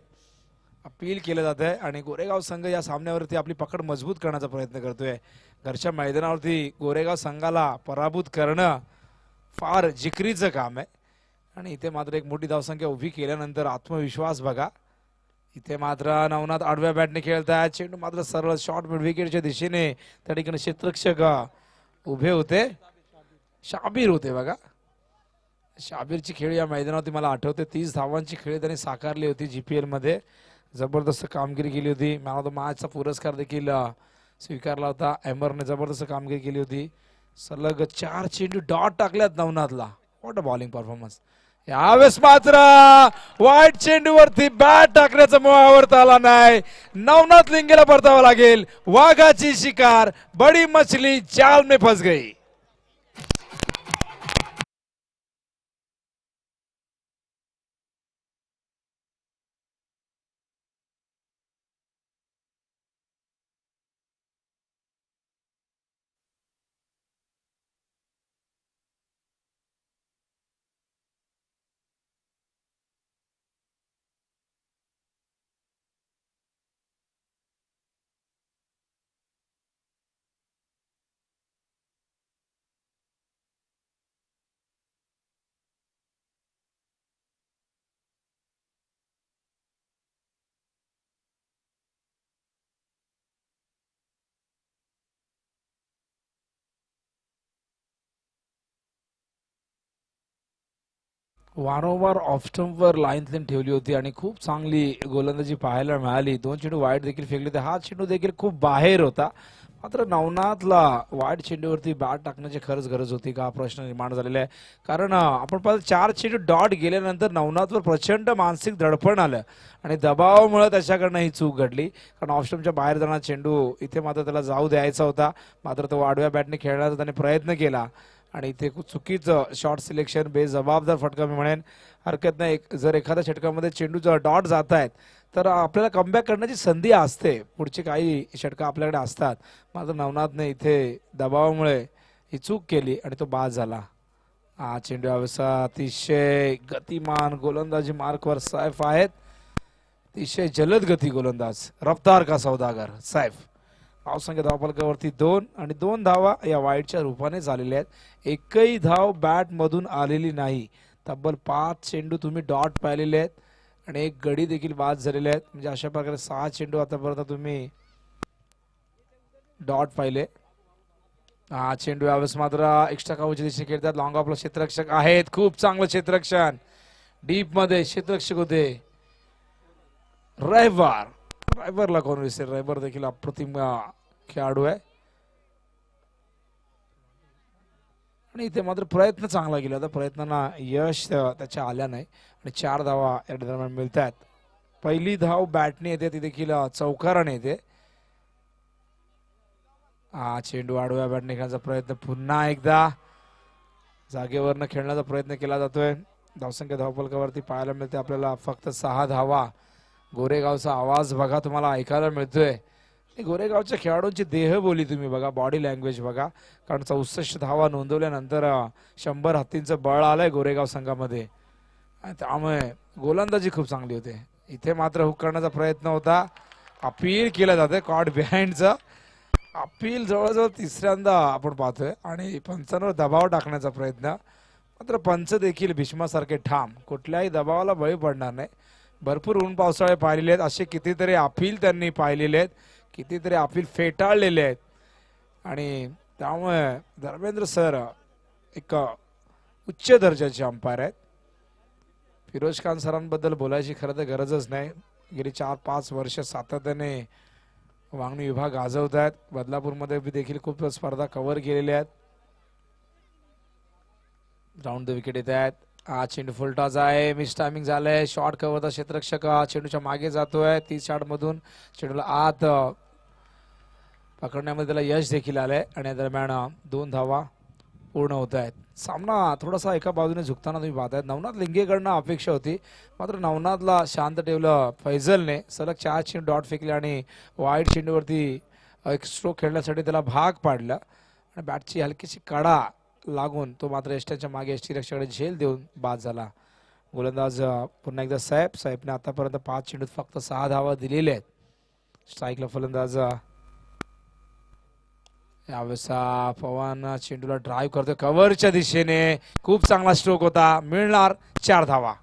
अपील केलं जात आहे आणि गोरेगाव संघ या सामन्यावरती आपली पकड मजबूत करण्याचा प्रयत्न करतोय. घरच्या मैदानावरती गोरेगाव संघाला पराभूत करणं फार जिकरीचं काम आहे आणि इथे मात्र एक मोठी धावसंख्या उभी केल्यानंतर आत्मविश्वास बघा. इथे मात्र नवनाथ आडव्या बॅटने खेळतात. चेंडू मात्र सरळ शॉर्ट मिड विकेटच्या दिशेने त्या ठिकाणी क्षेत्ररक्षक उभे होते, शाबीर होते बघा. शाबीरची खेळ या मैदानावरती मला आठवते. 30 धावांची खेळ त्यांनी साकारली होती GPL मध्ये. जबरदस्त कामगिरी केली होती. मॅन ऑफ द मॅचचा पुरस्कार देखील स्वीकारला होता. एमरने जबरदस्त कामगिरी केली होती. सलग 4 चेंडू डॉट टाकल्यात नवनाथला. What a bowling performance. यावेळेस मात्र वाईट चेंडूवरती बॅट टाकण्याचा मोह आवडता आला नाही. नवनाथ लिंगेला परतावं लागेल. वाघाची शिकार, बडी मछली जाल में फंस गई. वारंवार ऑफ स्टंपवर लाईन ठेवली होती आणि खूप चांगली गोलंदाजी पाहायला मिळाली. 2 चेंडू वाईट देखील फेकले होते. हा चेंडू देखील खूप बाहेर होता. मात्र नवनाथला वाईट चेंडूवरती बॅट टाकण्याची खरंच गरज होती का प्रश्न निर्माण झालेला आहे. कारण आपण पाहिलं 4 चेंडू डॉट गेल्यानंतर नवनाथवर प्रचंड मानसिक दडपण आलं आणि दबावामुळे त्याच्याकडनं ही चूक घडली. कारण ऑफ स्टंपच्या बाहेर जाणारा चेंडू इथे मात्र त्याला जाऊ द्यायचा होता. मात्र तो आडव्या बॅटने खेळण्याचा त्याने प्रयत्न केला आणि इथे चुकीचं शॉट सिलेक्शन, बेजबाबदार फटका मी म्हणेन. हरकत नाही, जर एखाद्या षटकामध्ये चेंडूचा डॉट जात आहेत तर आपल्याला कमबॅक करण्याची संधी असते. पुढचे काही षटकं आपल्याकडे असतात. मात्र नवनाथने इथे दबावामुळे ही चूक केली आणि तो बाद झाला. हा चेंडू अतिशय गतिमान गोलंदाजी मार्कवर सैफ आहेत. अतिशय जलद गती गोलंदाज, रफ्तार का सौदागर सैफ. धावसंख्या धावफलकावरती 2 आणि 2 धावा या वाईटच्या रूपाने झालेल्या आहेत. एकही धाव बॅट मधून आलेली नाही. तब्बल 5 चेंडू तुम्ही डॉट पाहिलेले आहेत आणि 1 गडी देखील बाद झालेले आहेत. म्हणजे अशा प्रकारे 6 चेंडू आतापर्यंत तुम्ही डॉट पाहिले. हा चेंडू यावेळेस मात्र एक्स्ट्रा काऊच्या दिशेने खेळतात. लॉंग ऑफला क्षेत्ररक्षक आहेत. खूप चांगलं क्षेत्ररक्षण, डीप मध्ये क्षेत्ररक्षक होते रविवार. रायबरला कोण विसरेल. रायबर देखील अप्रतिम खेळाडू आहे आणि इथे मात्र प्रयत्न चांगला केला होता. प्रयत्नांना यश त्याच्या आल्या नाही आणि 4 धावा या दरम्यान मिळतात. पहिली धाव बॅटने येते, ती देखील चौकाराने येते. हा चेंडू आडव्या बॅटने खेळण्याचा प्रयत्न पुन्हा एकदा जागेवरनं खेळण्याचा प्रयत्न केला जातोय. धावसंख्या धावफलकावरती पाहायला मिळते आपल्याला फक्त 6 धावा. गोरेगावचा आवाज बघा तुम्हाला ऐकायला मिळतोय. गोरेगावच्या खेळाडूंची देहबोली तुम्ही बघा, बॉडी लँग्वेज बघा. कारण 64 धावा नोंदवल्यानंतर 100 हत्तींचं बळ आलंय गोरेगाव संघामध्ये आणि त्यामुळे गोलंदाजी खूप चांगली होते. इथे मात्र हुक करण्याचा प्रयत्न होता. अपील केलं जाते कॉट बिहाइंडचं. अपील जवळजवळ 3ऱ्यांदा आपण पाहतोय आणि पंचांवर दबाव टाकण्याचा प्रयत्न. मात्र पंच देखील भीष्मासारखे ठाम, कुठल्याही दबावाला बळी पडणार नाही. भरपूर ऊन पावसाळे पाहिलेले आहेत. असे कितीतरी अपील त्यांनी पाहिलेले आहेत, कितीतरी अपील फेटाळलेले आहेत आणि त्यामुळे धर्मेंद्र सर एक उच्च दर्जाचे अंपायर आहेत. फिरोज खान सरांबद्दल बोलायची खरं तर गरजच नाही. गेली 4-5 वर्ष सातत्याने वांगणी विभाग गाजवत आहेत. बदलापूरमध्ये देखील खूप स्पर्धा कव्हर केलेल्या आहेत. राऊंड द विकेट येत आहेत. हा चेंडू फुलटॉस आहे, मिस टायमिंग झालंय. शॉर्ट कव्हरचा क्षेत्ररक्षक चेंडूच्या मागे जातोय. 30 शॉट मधून चेंडूला आत पकडण्यामध्ये त्याला यश देखील आलंय आणि या दरम्यान 2 धावा. पूर्ण होत आहेत. सामना थोडासा एका बाजूने झुकताना तुम्ही पाहतायत. नवनाथ लिंगेकडनं अपेक्षा होती, मात्र नवनाथला शांत ठेवलं फैजलने. सलग 4 चेंडू डॉट फेकले आणि वाईट चेंडूवरती एक स्ट्रोक खेळण्यासाठी त्याला भाग पाडलं आणि बॅटची हलकीशी कडा लागून तो मात्र यष्टीच्या मागे यष्टीरक्षकाकडे झेल देऊन बाद झाला. गोलंदाज पुन्हा एकदा साहेबने आतापर्यंत 5 चेंडूत फक्त 6 धावा दिलेल्या आहेत. स्ट्राईकला फलंदाज यावेळेस पवन चेंडूला ड्राईव्ह करतोय कव्हरच्या दिशेने. खूप चांगला स्ट्रोक होता, मिळणार 4 धावा.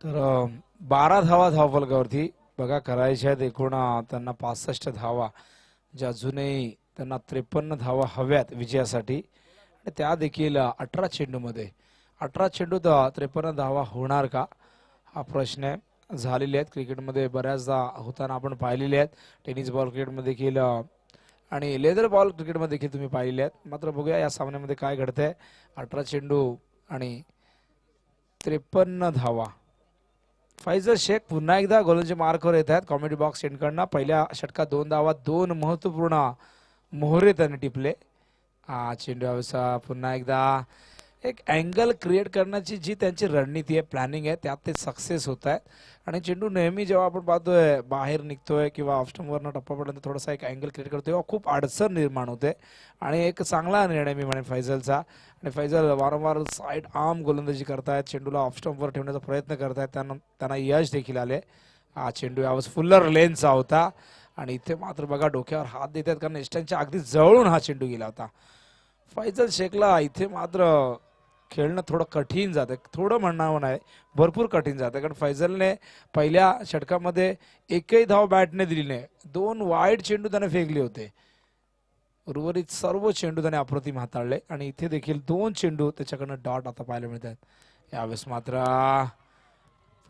तर 12 धावा धावफलकावरती बघा करायच्या आहेत. एकूण त्यांना 65 धावा, जे अजूनही त्यांना 53 धावा हव्यात विजयासाठी. आणि त्या देखील 18 चेंडूमध्ये. 18 चेंडूत 53 धावा होणार का हा प्रश्न आहे. झालेले आहेत क्रिकेटमध्ये बऱ्याचदा होताना आपण पाहिलेले आहेत. टेनिस बॉल क्रिकेटमध्ये देखील आणि लेदर बॉल क्रिकेटमध्ये देखील तुम्ही पाहिलेले आहेत. मात्र बघूया या सामन्यामध्ये काय घडतंय. 18 चेंडू आणि 53 धावा. फैजल शेख पुन्हा एकदा गोलंदाजी मार्कवर येत आहेत कॉमेडी बॉक्स एंडकडनं. पहिल्या षटकात 2 धावा, 2 महत्वपूर्ण मोहरे त्यांनी टिपले. चेंडू यावेळेस पुन्हा एकदा एक अँगल क्रिएट करण्याची जी त्यांची रणनीती आहे, प्लॅनिंग आहे, त्यात ते सक्सेस होत आहेत. आणि चेंडू नेहमी जेव्हा आपण पाहतोय बाहेर निघतोय किंवा ऑफस्टंपवरनं टप्पा पडल्यानंतर थोडासा एक अँगल क्रिएट करतो तेव्हा खूप अडचण निर्माण होते. आणि एक चांगला निर्णय मी म्हणेन फैजलचा. आणि फैजल वारंवार साईड आर्म गोलंदाजी करतायत, चेंडूला ऑफस्टंपवर ठेवण्याचा प्रयत्न करतायत, त्यांना यश देखील आले. हा चेंडू यावेळेस फुल्लर लेनचा होता आणि इथे मात्र बघा डोक्यावर हात देतात, कारण इष्टांच्या अगदी जवळून हा चेंडू गेला होता. फैजल शेखला इथे मात्र खेळणं थोडं कठीण जातं, थोडं म्हणणं नाही, भरपूर कठीण जातं. कारण फैजलने पहिल्या षटकामध्ये एकही धाव बॅटने दिली नाही. 2 वाईड चेंडू त्याने फेकले होते. उर्वरित सर्व चेंडू त्याने अप्रतिम हाताळले आणि इथे देखील 2 चेंडू त्याच्याकडनं डॉट आता पाहायला मिळतात. यावेळेस मात्र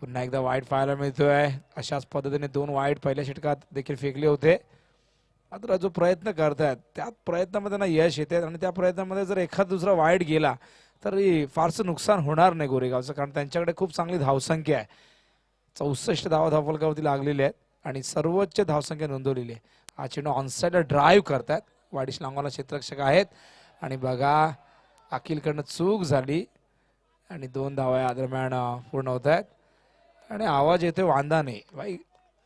पुन्हा एकदा वाईड पाहायला मिळतोय. अशाच पद्धतीने 2 वाईड पहिल्या षटकात देखील फेकले होते. मात्र जो प्रयत्न करतायत त्या प्रयत्नामध्ये त्यांना यश येते आणि त्या प्रयत्नामध्ये जर एखाद दुसरा वाईड गेला तरी फारसं नुकसान होणार नाही गोरेगावचं, कारण त्यांच्याकडे खूप चांगली धावसंख्या आहे. 64 धावा धावफलकावरती लागलेली आहेत आणि सर्वोच्च धावसंख्या नोंदवलेली आहे. हा चेंडू ऑनसाइडला ड्राईव्ह करतात, वाडिश लांगवाला क्षेत्ररक्षक आहेत. आणि बघा अखिलकडनं चूक झाली आणि 2 धावा या दरम्यान पूर्ण होत आहेत. आणि आवाज येतोय वांदा नहीं भाई,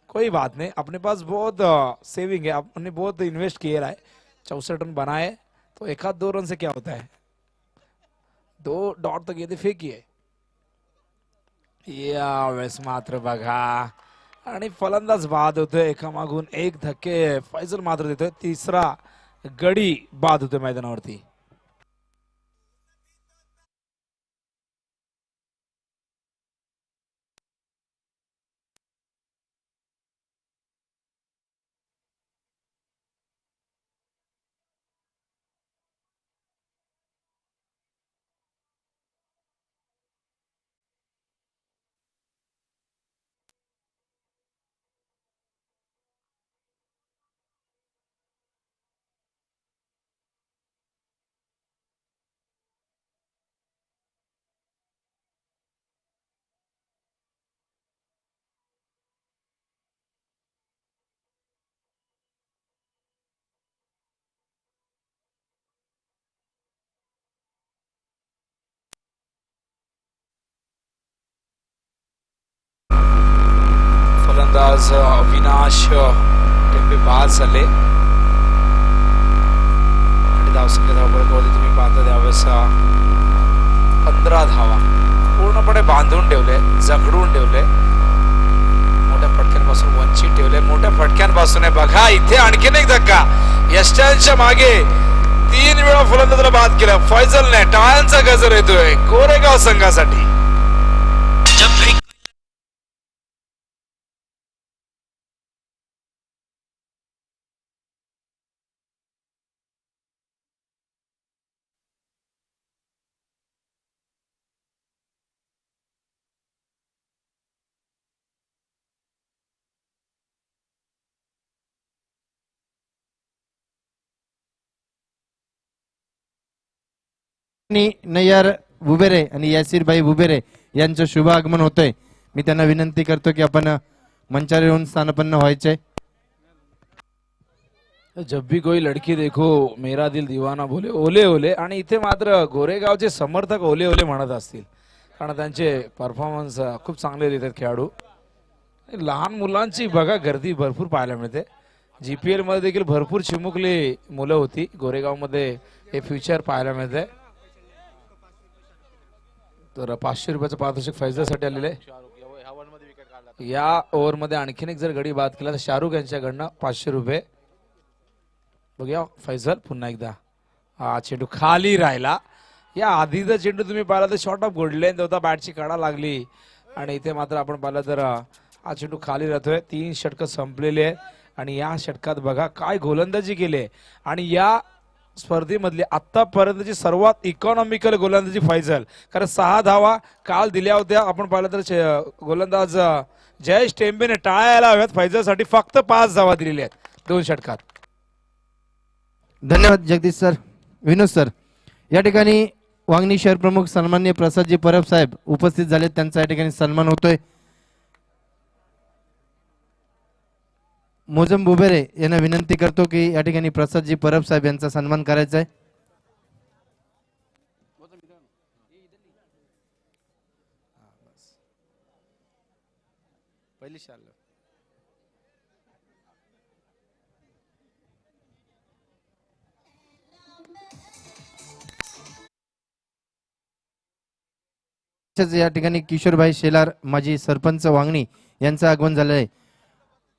कोई बात नहीं, अपने पास बहुत सेविंग है, आपने बहुत इन्वेस्ट किया है. 64 रन बनाए तो 1-2 रन से क्या होता है, 2 डॉट तक गेंद फेकिए. यावेळेस मात्र बघा आणि फलंदाज बाद होतोय, एकामागून एक धक्के फैजल मात्र देतोय. तिसरा गडी बाद होतोय मैदानावरती. फलंदाज अविनाश टेंबे बाद झाले आणि धावसंख्या धावपळकावरती तुम्ही पाहता त्यावेळेस 15 धावा. पूर्णपणे बांधून ठेवले, जखडून ठेवले, मोठ्या फटक्यांपासून वंचित ठेवले. मोठ्या फटक्यांपासून बघा इथे आणखीन एक धक्का. यष्टांच्या मागे 3 वेळा फलंदाजाला बाद केला. फैजलने टाळ्यांचा गजर येतोय गोरेगाव संघासाठी. नय्यर बुबेरे आणि यासीरभाई बुबेरे यांचं शुभ आगमन होतंय. मी त्यांना विनंती करतो की आपण मंचावर येऊन स्थानपन्न व्हायचे. जब भी कोई लड़की देखो मेरा दिल दीवाना बोले ओले ओले. आणि इथे मात्र गोरेगावचे समर्थक ओले ओले म्हणत असतील, कारण त्यांचे परफॉर्मन्स खूप चांगले देतात खेळाडू. लहान मुलांची बघा गर्दी भरपूर पाहायला मिळते. GPL मध्ये देखील भरपूर चिमुकली मुलं होती. गोरेगाव मध्ये हे फ्युचर पाहायला मिळते. तर 500 रुपयाचं पारितोषिक फैजलसाठी आलेले. या ओव्हरमध्ये आणखीन एक जर गडी बाद केला तर शाहरुख यांच्याकडनं 500 रुपये. बघूया फैजल पुन्हा एकदा. हा चेंडू खाली राहिला. या आधीचा चेंडू तुम्ही पाहिला तर शॉर्ट ऑफ गोल्डलेन होता, बॅटची कडा लागली. आणि इथे मात्र आपण पाहिलं तर हा चेंडू खाली राहतोय. 3 षटकं संपलेली आहेत आणि या षटकात बघा काय गोलंदाजी केली. आणि या स्पर्धेमधली आतापर्यंतची सर्वात इकॉनॉमिकल गोलंदाजी फैजल, कारण 6 धावा काल दिल्या होत्या. आपण पाहिलं तर गोलंदाज जयेश टेंबेने टाळायला हव्यात. फैजलसाठी फक्त 5 धावा दिलेल्या आहेत 2 षटकात. धन्यवाद जगदीश सर, विनोद सर. या ठिकाणी वांगणी शहर प्रमुख सन्माननीय प्रसादजी परब साहेब उपस्थित झाले, त्यांचा या ठिकाणी सन्मान होतोय. मोजम बुबेरे यांना विनंती करतो की या ठिकाणी प्रसादजी परब साहेब यांचा सन्मान करायचा आहे. या ठिकाणी किशोरभाई शेलार माजी सरपंच वांगणी यांचं आगमन झालं आहे.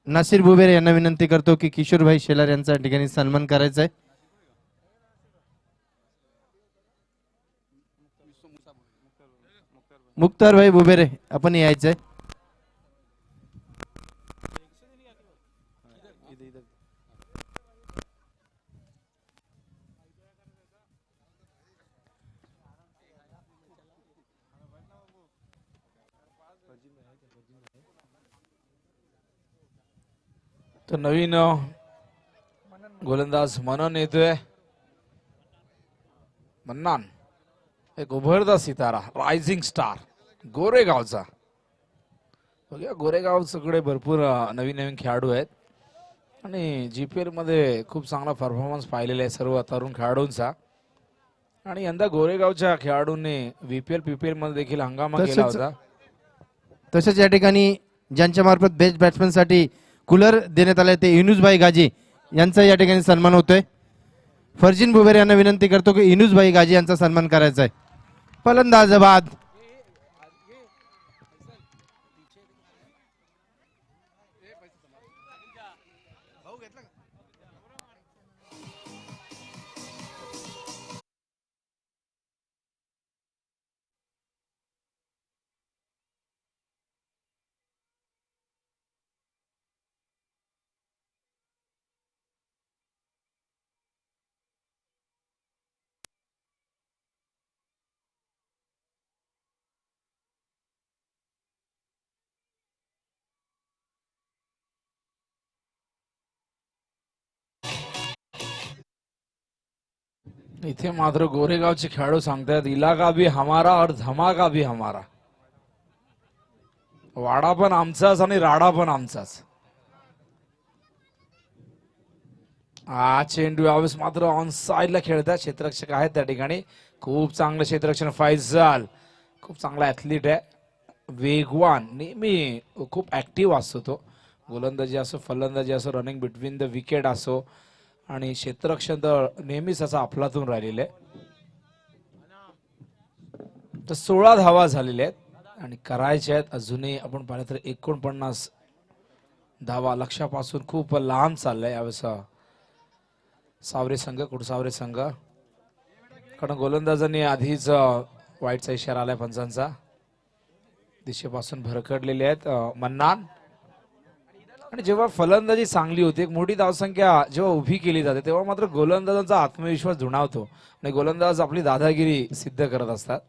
नासिर बुबेरे यांना विनंती करतो की किशोरभाई शेलार यांचा या ठिकाणी सन्मान करायचा आहे. मुक्तारभाई बुबेरे आपण यायचंय. तर नवीन गोलंदाज मनन येतोय. मन्नान एक उभरता सितारा, रायझिंग स्टार गोरेगावचा. बघूया गोरेगाव सगळे भरपूर नवीन नवीन खेळाडू आहेत आणि GPL मध्ये खूप चांगला परफॉर्मन्स पाहिलेला आहे सर्व तरुण खेळाडूंचा. आणि यंदा गोरेगावच्या खेळाडूंनी VPL PPL मध्ये देखील हंगामा केला होता. तसेच या ठिकाणी ज्यांच्या मार्फत बेस्ट बॅट्समॅन साठी कूलर देण्यात आले ते इनुसभाई गाजी यांचा या ठिकाणी सन्मान होतोय. फर्जिन बुबेरे यांना विनंती करतो की इनुसभाई गाजी यांचा सन्मान करायचा आहे. फलंदाज बाद. इथे मात्र गोरेगावचे खेळाडू सांगतात इलाका भी हमारा और धमाका भी हमारा. वाडा पण आमचाच आणि राडा पण आमचाच. हा चेंडू यावेळेस मात्र ऑन साइडला खेळतात. क्षेत्ररक्षक आहेत त्या ठिकाणी. खूप चांगलं क्षेत्ररक्षण. फैजल खूप चांगला ऍथलीट आहे, वेगवान, नेहमी खूप ऍक्टिव्ह असतो तो. गोलंदाजी असो फलंदाजी असो, रनिंग बिटवीन द विकेट असो, आणि क्षेत्ररक्षण तर नेहमीच असा अफलातून राहिलेलं आहे. तर 16 धावा झालेल्या आहेत आणि करायच्या आहेत अजूनही. आपण पाहिलं तर 49 धावा लक्ष्यापासून खूप लांब चाललाय यावेळेस सावरे संघ, कुडसावरे संघ. कारण गोलंदाजांनी आधीच वाईटचा इशारा आलाय पंचांचा. दिशेपासून भरकडलेले आहेत मन्नान. आणि जेव्हा फलंदाजी चांगली होती, एक मोठी धावसंख्या जेव्हा उभी केली जाते, तेव्हा मात्र गोलंदाजांचा आत्मविश्वास दुणावतो आणि गोलंदाज आपली दादागिरी सिद्ध करत असतात.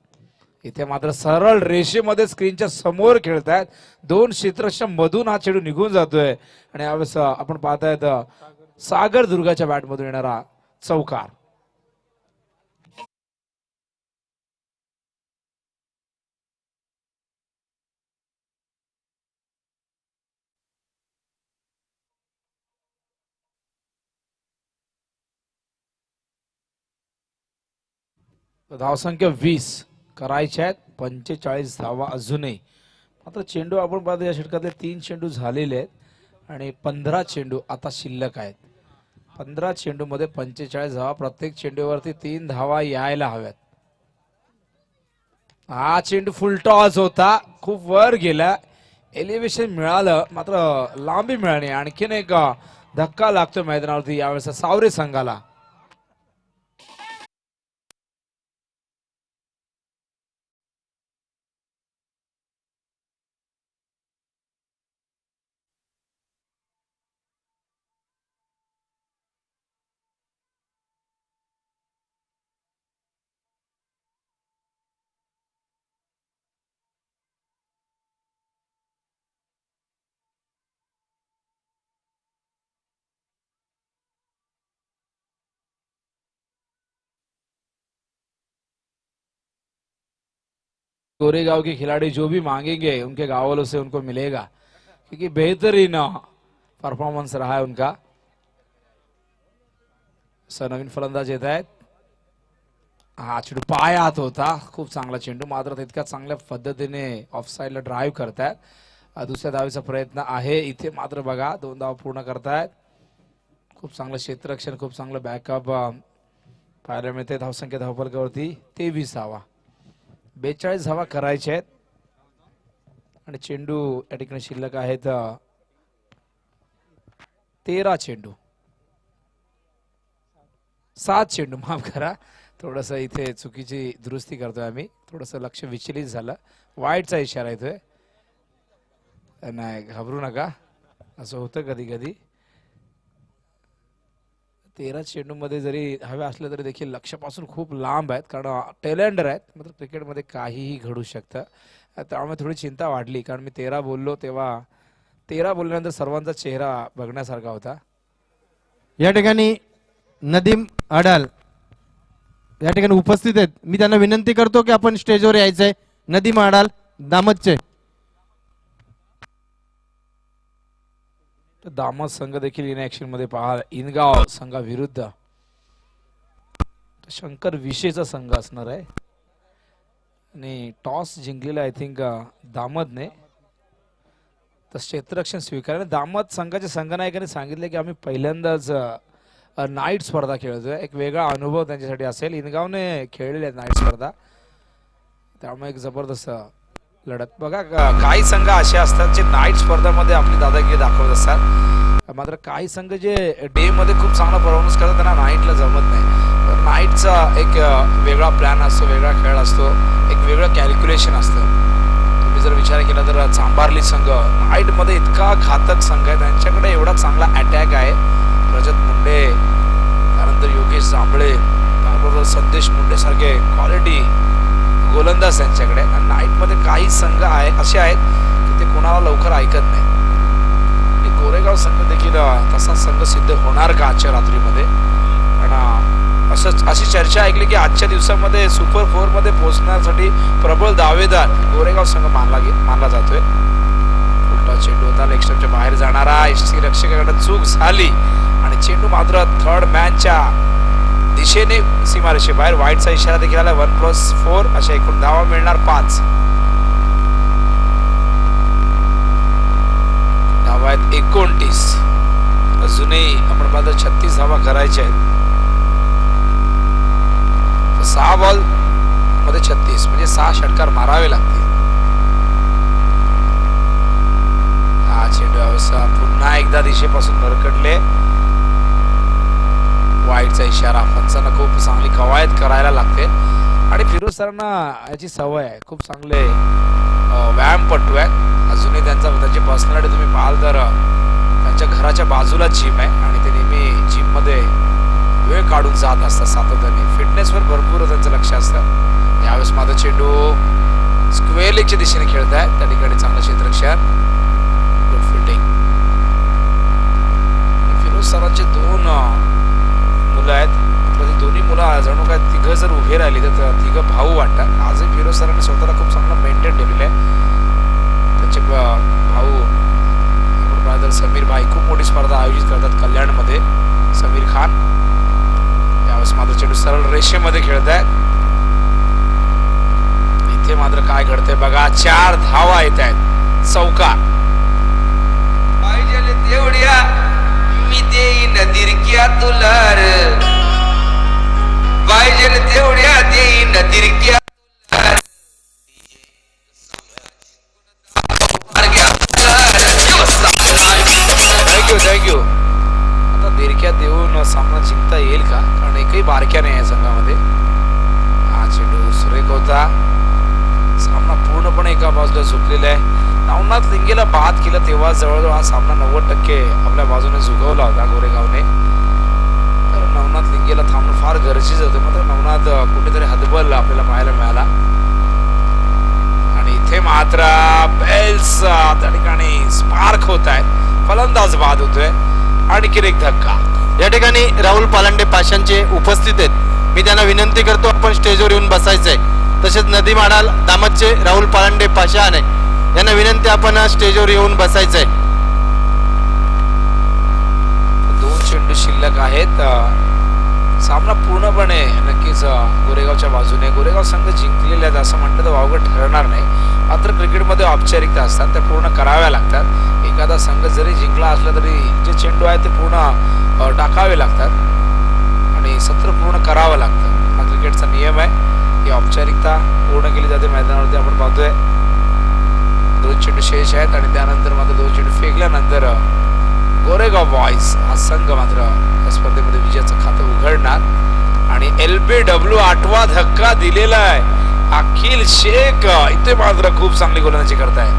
इथे मात्र सरळ रेषेमध्ये स्क्रीनच्या समोर खेळतायत. 2 क्षेत्ररक्षक मधून हा चेंडू निघून जातोय आणि यावेळेस आपण पाहतायत सागर दुर्गाच्या बॅटमधून येणारा चौकार. धावसंख्या 20 करायच्या आहेत. 45 धावा अजूनही. मात्र चेंडू आपण पाहतो या षटकातले 3 चेंडू झालेले आहेत आणि 15 चेंडू आता शिल्लक आहेत. 15 चेंडू मध्ये 45 धावा. प्रत्येक चेंडूवरती 3 धावा यायला हव्यात. हा चेंडू फुलटॉस होता, खूप वर गेला. एलिव्हेशन मिळालं मात्र लांबी मिळाली. आणखीन एक धक्का लागतो मैदानावरती यावेळेस सावरे संघाला. गोरेगांव के खिलाड़ी जो भी मांगेंगे उनके गांव वालों से उनको मिलेगा, क्योंकि बेहतरीन परफॉर्मन्स रहा है उनका. नवीन फलंदाज येत आहेत. हा चेंडू पायात होता, खूप चांगला चेंडू. मात्र तितक्या चांगल्या पद्धतीने ऑफ साइडला ड्राईव्ह करतायत. दुसऱ्या धावेचा प्रयत्न आहे इथे. मात्र बघा 2 धावा पूर्ण करतायत. खूप चांगलं क्षेत्ररक्षण, खूप चांगलं बॅकअप पाहायला मिळते. धावसंख्या धावफलकावरती 23 धावा. 42 धावा करायच्या आहेत आणि चेंडू या ठिकाणी शिल्लक आहेत 13 चेंडू. 7 चेंडू, माफ करा. थोडस इथे चुकीची दुरुस्ती करतोय आम्ही. थोडस लक्ष विचलित झालं. वाईटचा इशारा येतोय. नाही, घाबरू नका, असं होतं कधी कधी. 13 चेंडू मध्ये जरी हवे असले तरी देखील लक्ष्यापासून खूप लांब आहेत, कारण टेलेंडर आहेत. मात्र क्रिकेटमध्ये काहीही घडू शकतं. त्यामुळे थोडी चिंता वाढली, कारण मी 13 बोललो तेव्हा 13 बोलल्यानंतर सर्वांचा चेहरा बघण्यासारखा होता. या ठिकाणी नदीम अडाल या ठिकाणी उपस्थित आहेत. मी त्यांना विनंती करतो की आपण स्टेजवर यायचंय. नदीम अडाल दामदचे. दामद संघ देखील इन ऍक्शन मध्ये पहा. इनगाव संघाविरुद्ध शंकर विशेचा संघ असणार आहे आणि टॉस जिंकलेला आय थिंक दामदने. तर क्षेत्ररक्षण स्वीकारले. दामद संघाच्या संघनायकाने सांगितले की आम्ही पहिल्यांदाच नाईट स्पर्धा खेळतोय. एक वेगळा अनुभव त्यांच्यासाठी असेल. इनगावने खेळलेले आहेत नाईट स्पर्धा, त्यामुळे एक जबरदस्त लढत. बघा काही संघ असे असतात जे नाईट स्पर्धामध्ये आपली दादागिरी दाखवत असतात. मात्र काही संघ जे डे मध्ये खूप चांगला परफॉर्मन्स करतात त्यांना नाईटला जमत नाही. तर नाईटचा एक वेगळा प्लॅन असतो, वेगळा खेळ असतो, एक वेगळं कॅल्क्युलेशन असतं. तुम्ही जर विचार केला तर चांभारली संघ नाईट मध्ये इतका घातक संघ आहे. त्यांच्याकडे एवढा चांगला अटॅक आहे. रजत मुंडे, त्यानंतर योगेश जांभळे, त्याबरोबर संदेश मुंडे सारखे क्वालिटी गोलंदाज त्यांच्याकडे. आणि नाईटमध्ये काही संघ आहे असे आहेत की ते कोणाला लवकर ऐकत नाही. गोरेगाव संघ देखील तसा संघ सिद्ध होणार का आजच्या रात्रीमध्ये? कारण अशी चर्चा ऐकली की आजच्या दिवसामध्ये सुपर 4 मध्ये पोहोचण्यासाठी प्रबळ दावेदार गोरेगाव संघ मानला जातोय. उलटा चेंडू होता, लेग स्टंपच्या बाहेर जाणारा. यष्टीरक्षकाकडे चूक झाली आणि चेंडू मात्र थर्ड मॅनच्या दिशेने सीमारेषे बाहेर. वाईटचा इशारा देखील आला. 1+4 अशा एकूण धावा मिळणार 5 धावा आहेत 29. अजूनही आपण पाहतो 36 धावा करायच्या आहेत. 6 बॉल मध्ये 36 म्हणजे 6 षटकार मारावे लागतील. हा चेंडू अवस्था पुन्हा एकदा दिशेपासून भरकटले. वाईटचा इशारा. पंचांना खूप चांगली कवायत करायला लागते आणि फिरोज सरांना याची सवय आहे. खूप चांगले व्यायामपटू आहेत. अजूनही त्यांची पर्सनॅलिटी तुम्ही पाहाल तर त्यांच्या घराच्या बाजूला जिम आहे आणि ते नेहमी जिम मध्ये वेळ काढून जात असतात सातत्याने. फिटनेसवर भरपूर त्यांचं लक्ष असतं. यावेळेस माझा चेंडू स्क्वेअर लेगच्या दिशेने खेळत आहे. त्या ठिकाणी चांगलं क्षेत्ररक्षण. Good fielding. फिरोज सरांचे 2 मुलं आहेत. ती दोन्ही मुलं जणू काय तिघं जर उभे राहिली तर तिघं भाऊ वाटतात. आजही फिरोज सरांनी स्वतःला खूप चांगलं मेंटेन ठेवलेलं आहे. त्यांचे भाऊ ब्रदर समीर भाई खूप मोठी स्पर्धा आयोजित करतात कल्याणमध्ये. समीर खान यावेळेस मात्र चेंडू सरळ रेषेमध्ये खेळत आहे. इथे मात्र काय घडतंय बघा. 4 धावा येत आहेत. चौकार. पाहिजे तेवढ्या मी देईन दिरक्या तुलार. पाहिजे तेवढ्या देईन दिरक्या तुलार. थँक्यू. आता दिरक्या देऊन सामना जिंकता येईल का? कारण एकही बारक्या नाही आहे संघामध्ये. हा चेंडू सुरेख होता. सामना पूर्णपणे एका बाजूला झुकलेला आहे. नवनाथ लिंगेला बाद केलं तेव्हा जवळजवळ हा सामना 90% आपल्या बाजूने झुकवला होता गोरेगावने. तर नवनाथ लिंगेला थांबणं फार गरजेचं होतं. मात्र नवनाथ कुठेतरी हतबल आपल्याला पाहायला मिळाला आणि इथे मात्र बेल्स त्या ठिकाणी स्पार्क होत आहेत. फलंदाज बाद होतोय. आणखी एक धक्का. या ठिकाणी राहुल पालांडे पाशांचे उपस्थित आहेत. मी त्यांना विनंती करतो आपण स्टेजवर येऊन बसायचंय. तसेच नदीम आडाल दामतचे राहुल पालांडे पाशा आहे यांना विनंती आपण स्टेजवर येऊन बसायचंय. 2 चेंडू शिल्लक आहेत. सामना पूर्णपणे नक्कीच गोरेगावच्या बाजूने. गोरेगाव संघ जिंकलेले आहेत असं म्हटलं तर वावगं ठरणार नाही. मात्र क्रिकेटमध्ये औपचारिकता असतात त्या पूर्ण कराव्या लागतात. एखादा संघ जरी जिंकला असला तरी जे चेंडू आहेत ते पूर्ण टाकावे लागतात आणि सत्र पूर्ण करावं लागतं. हा क्रिकेटचा नियम आहे. ही औपचारिकता पूर्ण केली जाते मैदानावरती. आपण पाहतोय 2 चेंडू शेष आहेत आणि त्यानंतर मात्र 2 चेंडू फेकल्यानंतर गोरेगाव बॉयज हा संघ मात्र या स्पर्धेमध्ये विजयाचं खातं उघडणार आणि LBW 8वा धक्का दिलेला आहे. अखिल शेख इथे मात्र खूप चांगली गोलंदाजी करताय.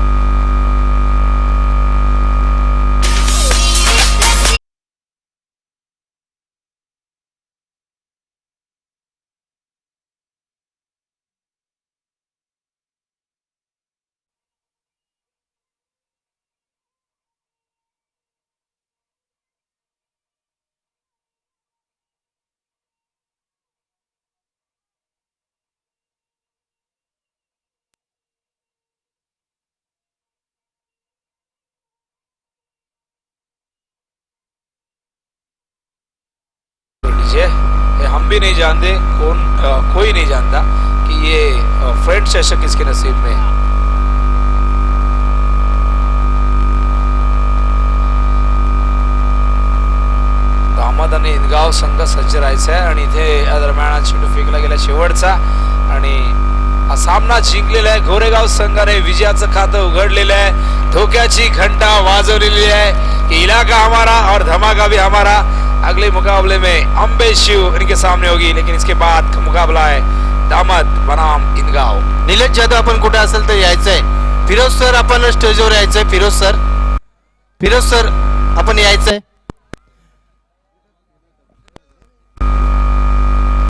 ये हम भी नहीं जानते कोई नहीं जानता कि ये फ्रेंड सेशन किसके नसीब में है. दामद आणि इनगाव संघ सज्ज राहायचा आहे आणि इथे या दरम्यान चेंडू फेकला गेला शेवटचा आणि हा सामना जिंकलेला आहे. गोरेगाव संघाने विजयाचं खातं उघडलेलं आहे. धोक्याची घंटा वाजवलेली आहे कि इलाका हमारा और धमाका भी हमारा. अगले मुकाबले में अंबेशिव इनके सामने होगी लेकिन इसके बाद का मुकाबला है दामद बनाम इनगाव. निलेश जाधव आपण कुठे असेल तर यायचंय. फिरोज सर आपण स्टेजवर यायचंय. फिरोज सर आपण यायचंय.